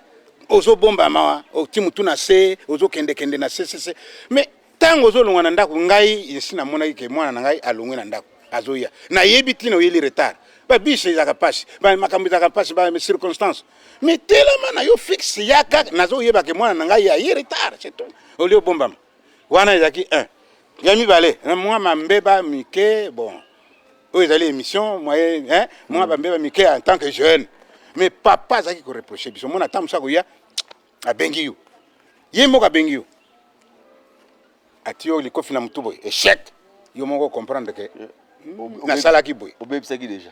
ozo bomba mawa o timu tuna se ozo kende na se mais tango ozo longwa na ndako ngai yesina mona ke mwana na ngai alongwe na ndako azoya na yebiti no yeli retard ba bise za kapasi ba makambi za kapasi ba circonstance mais tellement na yo fixe yaka nazo yeba ke mwana na ngai ya ye retard c'est tout olio bomba wana yaki 1 yami balé moi mambeba mike bon o ezali émission moyen hein moi mambeba mike en tant que jeune. Mais papa zaki ko reprocher biso mona tamusa ko ya abengi yo yemo ka bengi yo atio li kofi na mutubo échec yo moko comprendre que na sala ki boy obebisaki déjà.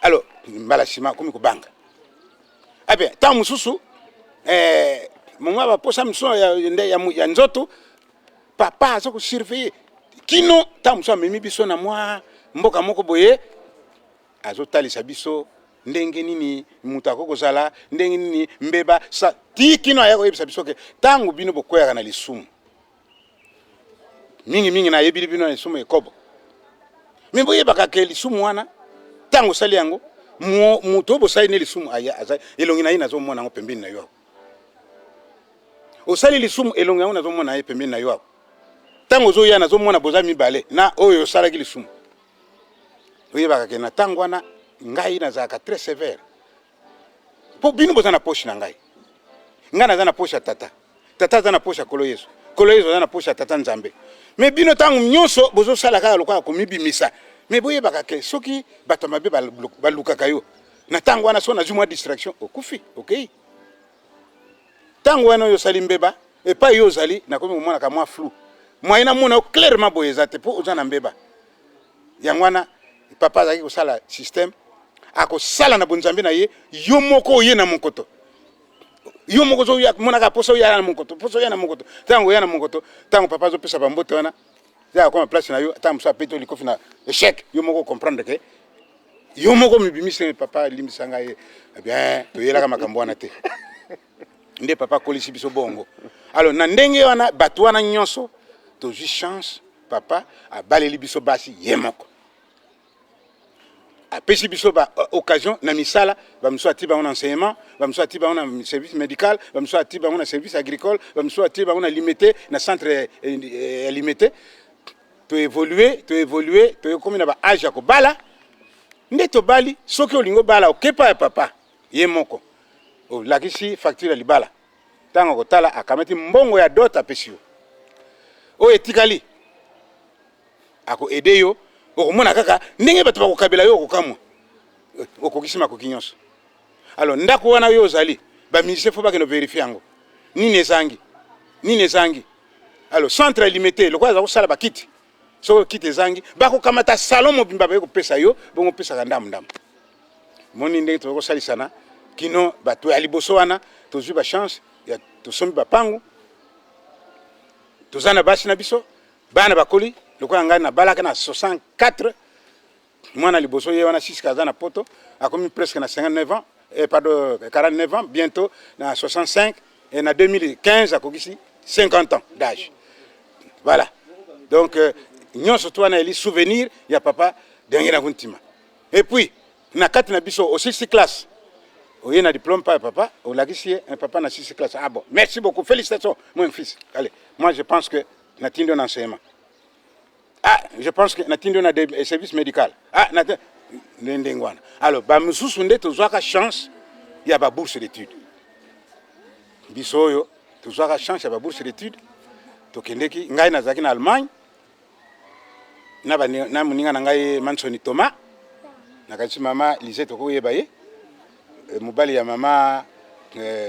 Alors mbala sima komi ko banga abe tamususu mama ba posa mso ya nzoto papa azoko surveiller kino tamusa memi biso na moi mboka moko boye azotalisa biso ndenge nini mutu akokozala ndenge nini mbeba sa tikino aya koyebisa biso ke tango bino bokweyaka na lisumu mingi na yebili bino na lisumu ekobo me boyebaka ke lisumu wana tango osali yango mutu bosali ne lisumu aya elongi na ye nazomona yango pembeni na yo osali lisumu elongi yango nazomona ye pembeni na yo tango ozoya nazomona boza mibale na oyo osalaki lisumu oyebaka ke na tango wana ngai nazalaka très sévère po bino boza na poche na ngai naza na poche ya tata aza na poche ya kolo yesu aza na poche ya tata nzambe me bino tango nyonso bozosala kaka lokola komibimisa me boyebaka ke soki bato mabe balukaka yo na tango wana so nazwi mwa distraction okufi okei tango wana oyo osali mbeba epai yo ozali nakomi komonaka mwa flou moyen namona clairement boye eza te mpo oza na mbeba yango wana papa azalaki kosala système akosala na bonzambe na ye yo moko oye na monkoto yo moko ozoya monaka poso oya na monkoto tango oya na monkoto tango papa azopesa bambote wana ya koma place na yo tango mosu apeti olikofi na échec yo moko comprendre ke yo moko mibimise papa limbisa ngai bien toyelaka makambo wana te nde papa kolisi biso bongo alors na ndenge wana bato wana nyonso tozwi chance papa abaleli biso basi ye moko apesi biso occasion na misala bamusu ati bango na enseignement bamusu ati bango na service médical bamusu ati bango na service agricole bamusu ati bango na limité na centre limité to évoluer komi na ba âge ya kobala nde tobali soki olingo bala okepa ya papa ye moko olakisi facture ya libala ntango kotala akamati mbongo ya dot apesi yo oyo etikali ako ede yo okomona kaka ndenge bato bakokabela yo okokamwa okokisi makoki nyonso alors ndako wana yo ozali bamusicien fo bakende verifie yango nini ezangi alors centre limité lokola aza kosala bakiti soki kiti ezangi bakokamata salon mobimba bakopesa yo bongo opesaka ndamu moni ndenge tokosalisana kino bato ya liboso wana tozwi bachance ya tosombi bapangu toza na basi na biso bana bakoli lokola ngai nabalaka na 64 mwana liboso ye wana 6 aza na poto akomi presque na 59 ans pardon 49 ans bientôt na 65 et na 2015 akokisi 50 ans d'âge voilà donc nyonso to wana eli souvenir ya papa ndenge na kuntima et puis na kati na biso au 6 classe oye na diplôme pa papa olakisi ye un papa na 6 classe ah bon merci beaucoup félicitations mon fils allez moi je pense que na tindi en enseignement je pense que na tindi na des services médical na ndengwana alors ba mususu nde tozwaka chance ya ba bourse d'études biso oyo tozwaka chance ya ba bourse d'études tokendeki ngai nazaki na Allemagne na muninga na ngai Mansoni Thomas nakati mama Lisette okoyeba ye mobali ya mama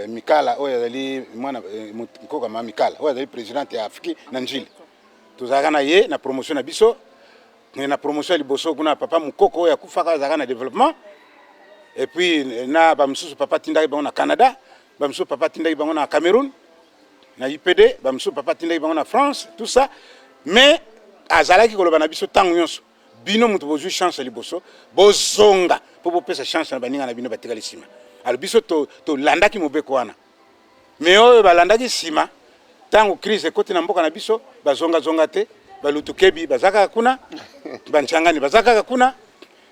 Mikala oyo azali mwana mkoka mama Mikala oyo azali présidente ya Afrique na njili tozalaka na ye na promotion na biso na promotion ya liboso kuna papa mukoko oyo akufaka azalaka na développement et puis na bamususu papa tindaki bango na Canada bamususu papa tindaki bango na Cameroun na IPD bamususu papa tindaki bango na France tout ça mais azalaki koloba na biso tango nyonso bino mutu bozwi chance liboso bozonga po bopesa chance na baninga na bino batikali sima alors biso to landaki mobeko wana mais oyo balandaki sima tango crise ekoti na mboka na biso bazonga te balutukebi bazaka kuna banchangani bazaka kuna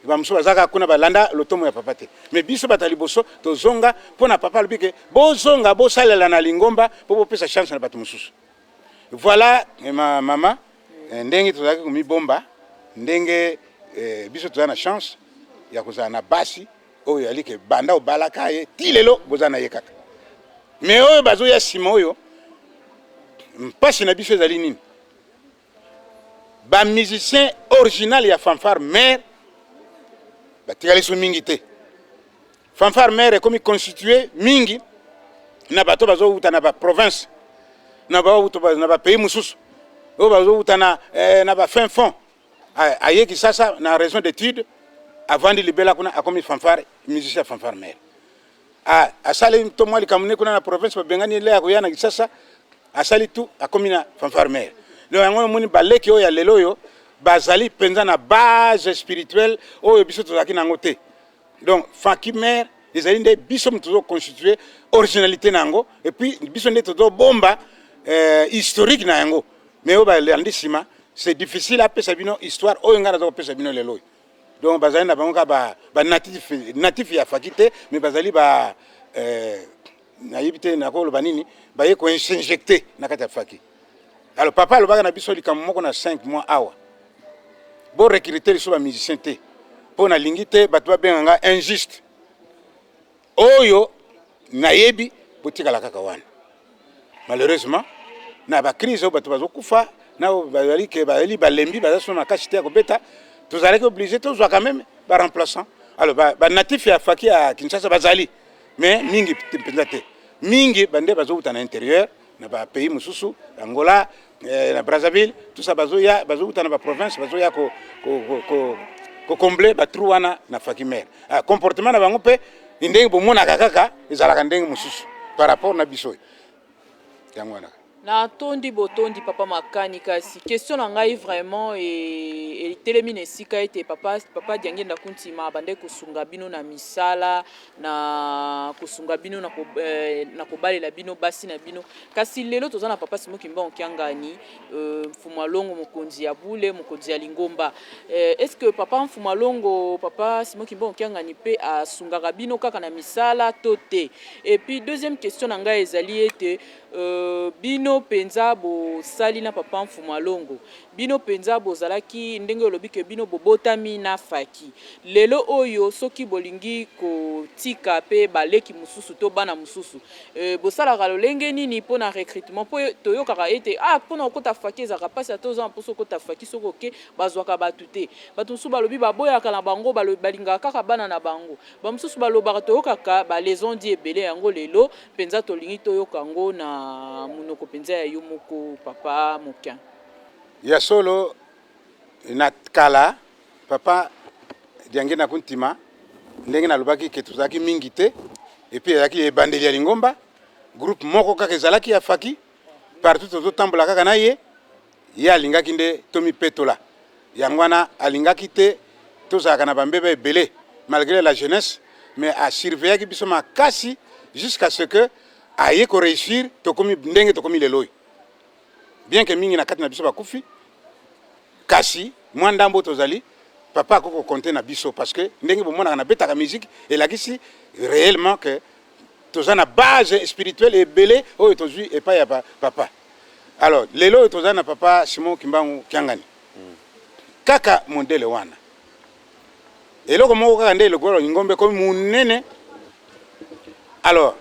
bamusu bazaka kuna balanda lotomo ya papa te mais biso batali boso tozonga pona papa lubike bozonga bosalela na lingomba po bopesa chance na bato mususu voilà ma mama ndenge tozaki komibomba ndenge biso toza na chance ya kozala na basi oyo alike banda obalaka ye ti lelo boza na ye kaka mais oyo bazoya nsima oyo mpasi na biso ezali nini bamusicien original ya fanfare mare batikali so mingi te fanfare mare ekomi constitué mingi na bato bazowuta na baprovince na bapays mosusu oyo bazowuta na bafin fond ayeki sasa na raison d'étude avant de libela kuna akomi fanfare musicien ya fanfare mare asali to mwa likambo kuna na province babengani le akoya na kisasa asali tu akomi na fanfare mare lo yango moni baleki oyo ya lelo oyo bazali penza na base spirituelle oyo biso tozalaki nango te Donc faki mère ezali nde biso mutuzo constituer originalité nango et puis biso nde tozo bomba historique na yango mais oba landisima c'est difficile à pesa bino histoire oyo ngana zo pesa bino lelo. Donc bazali na bango ka ba natif ya faki te mais bazali ba na yibite na ko banini ba ye ko injecter na kata faki. Alors papa le baga na biso likambo moko na 5 mois awa. Bon recruter sur ba musicien te. Pour na lingite bato ba benga injuste. Oyo nayebi botika la kaka wana. Malheureusement na ba crise bato bazo kufa na bazali ke bazali balembi bazo na kashite ko beta tous allez obligé tous quand même ba remplaçant. Alors ba natif ya faki ya Kinshasa bazali mais mingi pendate. Mingi bande bazo uta na intérieur na ba pays mususu Angola na Brazzaville tout ça bazo uta na ba province bazo ya ko combler ba trou wana na faki mère. Comportement na bango pe ndenge bomona kaka ezalaka ndenge mususu par rapport na biso yango wana. Na tondi botondi papa makani kasi question na ngai vraiment et telemine esika ete papa Diangenda Kuntima bande kusunga bino na misala na kusunga bino na kobalela bino basi na bino kasi lelo tozana papa Simon Kimba Okiangani Mfumalongo mokonzi ya Bule mokonzi ya Lingomba est-ce que papa Mfumalongo papa Simon Kimba Okiangani pe asunga bino kaka na misala tote et puis deuxième question na ngai ezali ete bino penza bo sali na papa Mfumalongo bino penza bo zalaki ndenge olobi ke bino bobotami na faki lelo oyo soki bolingi ko tika pe baleki mususu to bana mususu bosala kalolenge nini pona recrutement po toyokaka ete pona okota faki ezaka pasi atoza mposo okota faki soko ke bazwaka batute batusu balobi baboyaka na bango balingaka kaka bana na bango bamususu balobaka toyokaka ba leson di ebele yango lelo penza tolingi toyoka ngo na munoko penza ya yumuko papa Mokian ya solo na kala papa Diangenda Kuntima ndenge na lobaki ke tuzaki mingi te et puis yaki ebandeli ya Lingomba groupe moko kaka ezalaki ya faki partout tozo tambola kaka na ye ya lingaki nde Tomi Petola yangwana alingaki te tozaka na bambebe ebele malgré la jeunesse mais a surveillaki biso makasi jusqu'à ce que aye ko réussir tokomi ndenge tokomi lelo bien que mingi na kati na biso bakufi kasi mwandambo tozali papa akoko compter na biso parce que ndenge bomona na betaka musique et la gisi réellement que tozana base spirituelle et belé oyo tozui et pas ya papa alors lelo tozana papa Simon Kimba Okiangani kaka modele wana eloko moko kaka ndele ko ngombe ko munene alors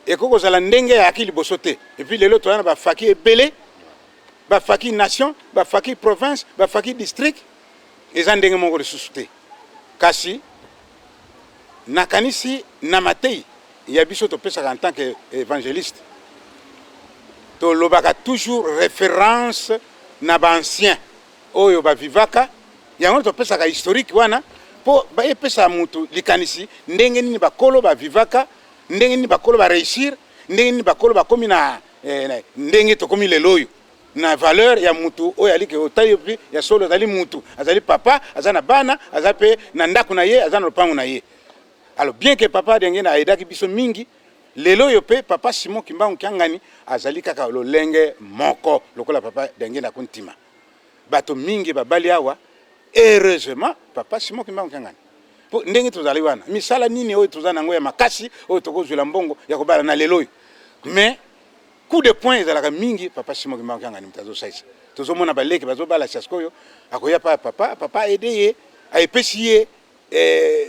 ekoko zala ndenge ya akili bosote et puis lelo tozana ba faki ebele ba faki nation ba faki province ba faki district eza ndenge moko lisusu te kasi nakanisi na matei ya biso topesaka en tant que évangéliste tolobaka toujours référence na bancien oyo bavivaka yango topesaka historique wana po baepesa mutu likanisi ndenge nini bakolo bavivaka ndenge nini bakolo ba réussir ndenge nini bakolo bakomi na ndenge tokomi lelo oyo na valeur ya mutu oyo alike otali puis ya solo azali mutu azali papa azana bana azape na ndako na ye azana lopango na ye. Alors bien que papa Diangenda aidaki biso mingi lelo yo pe papa Simon Kimba Okiangani azali kaka lolenge moko lokola papa Diangenda Kuntima bato mingi babali awa heureusement papa Simon Kimba Okiangani po ndenge tozali wana misala nini oyo tozana ngo ya makasi oyo tokozwela mbongo ya kobala na lelo mais coup de poing ezalaka mingi papa Simon Kimba Okiangani mutazo saisa tozomona baleki bazobala chaskoyo akoya papa aide ye aepesi ye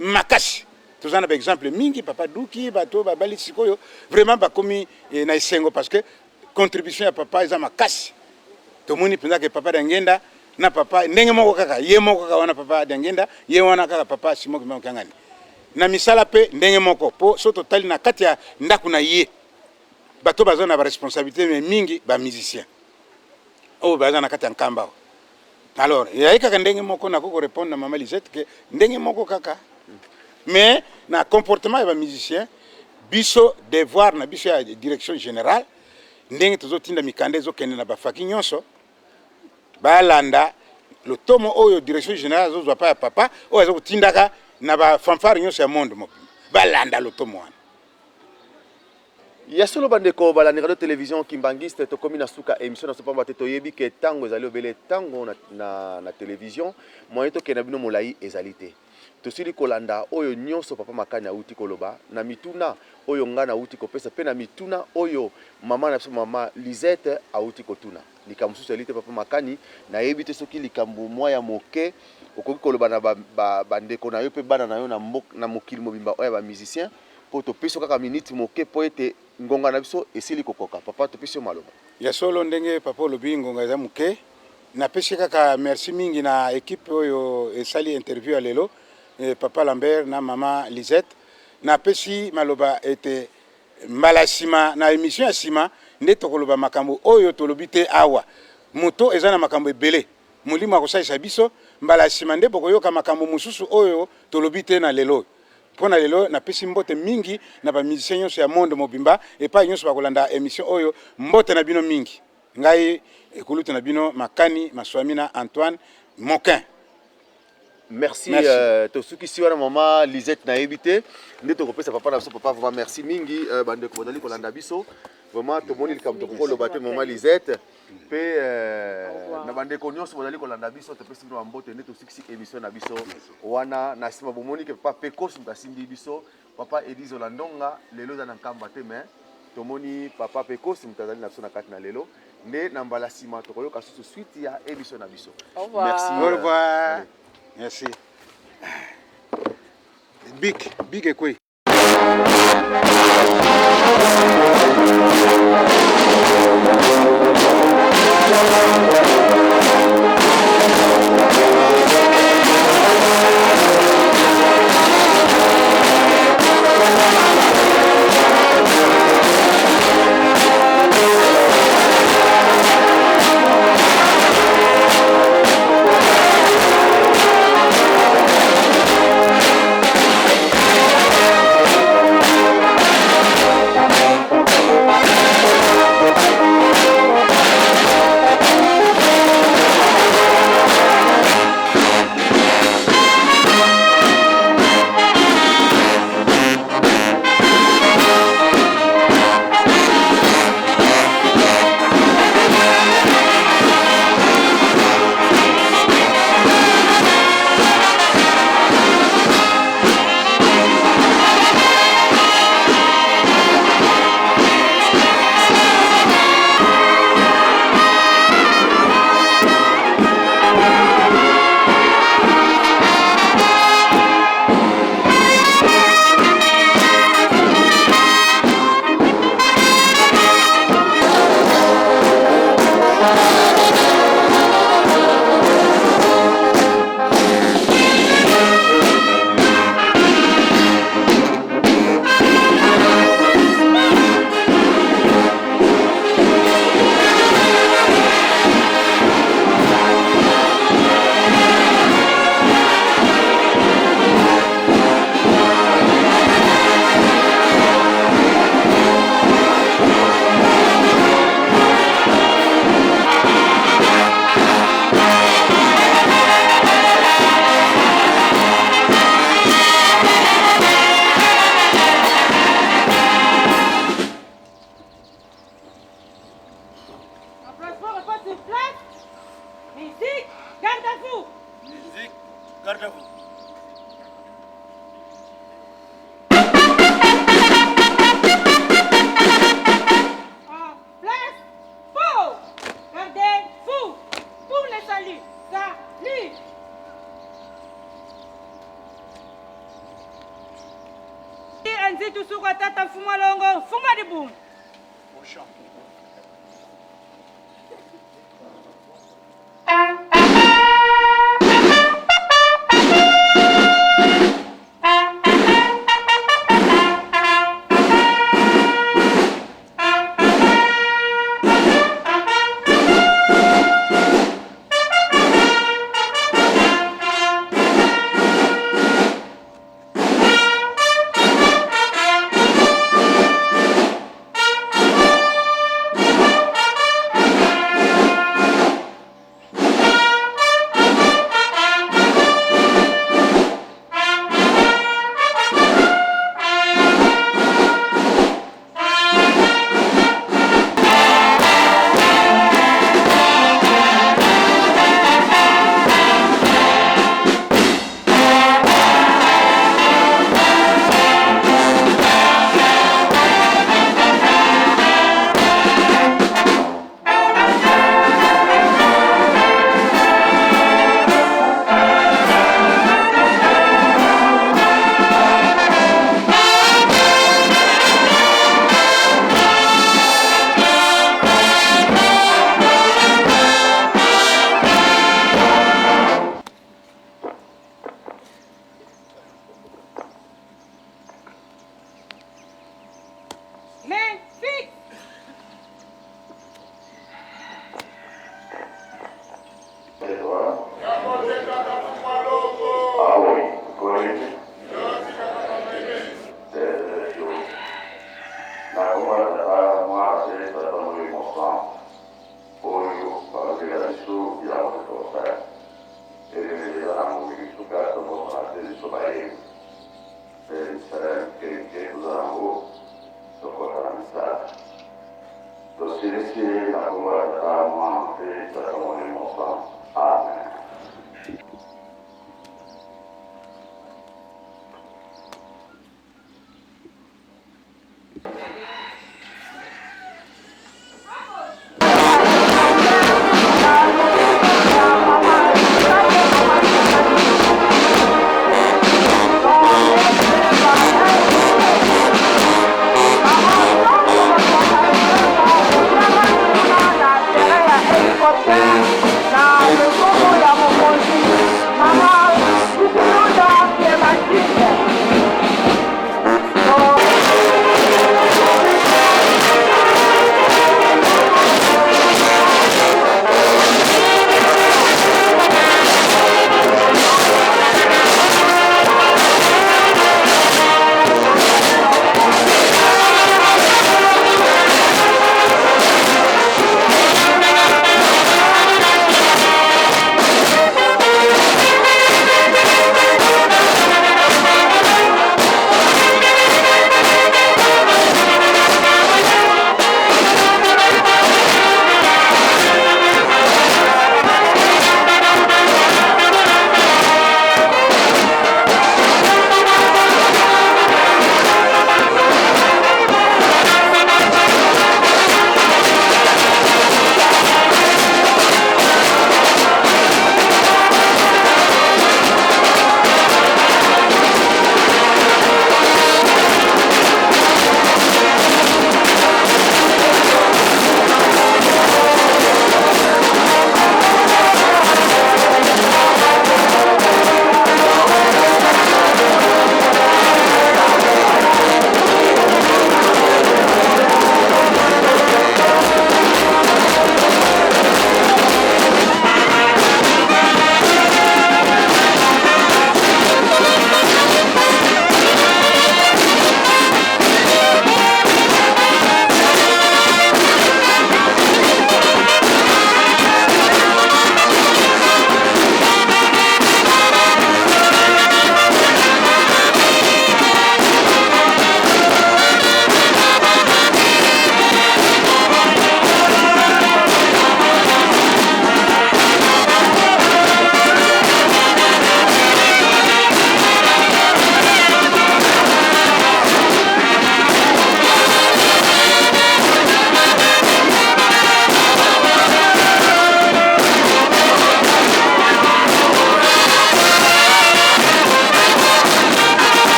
makasi tozana par exemple mingi papa Duki bato babali sikoyo vraiment bakomi na esengo parce que contribution ya papa eza makasi tomoni penza ke papa Diangenda na papa ndenge moko kaka ye moko kaka wana papa Diangenda ye wana kaka papa Simon Kimba Okiangani na misala pe ndenge moko po so totali na kati ya ndako na ye bato baza na ba responsabilité mais mingi ba musicien o baza na kati ya nkamba alors ya kaka ndenge moko na ko répondre na mama Lisette que ndenge moko kaka mais na comportement ya ba musicien biso devoir na biso ya direction générale ndenge tozotinda mikande zokende na bafaki nyonso balanda le tomo oyo direction générale zozwa pa ya papa oyo azokutindaka na ba fanfare nyonso ya monde mobimba balanda lotomo wana. Ya solo bandeko balandi radio télévision kimbangiste tokomi na suka émission na sopamba te toyebi ke tango ezali obele tango na télévision moyen tokende bino molai ezali te tosili kolanda oyo nyonso papa makani auti koloba na mituna oyo nga na auti kopesa pe na mituna oyo mama na biso mama Lisette auti kotuna likambo susu elite papa makani nayebi te soki likambo mwa ya moke okoki koloba na bandeko na yo pe bana na yo na mokili mobimba oyo ba musicien po topeso kaka minute moke po ete ngonga na biso esili kokoka papa topeso maloba ya solo ndenge papa lobi ngonga za moke na pesi kaka merci mingi na équipe oyo esali interview ya lelo papa Lambert na mama Lisette na pesi maloba ete mbala sima na émission ya sima nde tokoloba makambo oyo tolobi te awa moto eza na makambo ebele molimo akosalisa biso mbala sima nde bokoyoka makambo mosusu oyo tolobi te na lelo. Pona lelo na pesi mbote mingi na ba musicien nyonso ya monde mobimba epai nyonso bakolanda émission oyo mbote na bino mingi ngai ekulutu na bino makani maswamina Antoine Moquin. Merci, tosuki si wana mama Lisette na ebité nde tokopesa papa na biso papa vraiment merci mingi bandeko bodali kolanda biso vraiment tomoni likambo tokoloba te mama Lisette pe na bandeko nyonso bodali kolanda biso topesi bino mbote nde tosuki émission na biso wana na sima bomoni ke papa Pekos mutasimbi biso papa Elizo Landonga lelo za na nkamba te mais tomoni papa Pekos mutazali na biso na kati na lelo nde na mbala sima tokoyoka susu suite ya émission na biso. Merci. Au revoir. Merci. Big ekwe. Nzitu suka tata fuma longo, fuma di boom. Amen.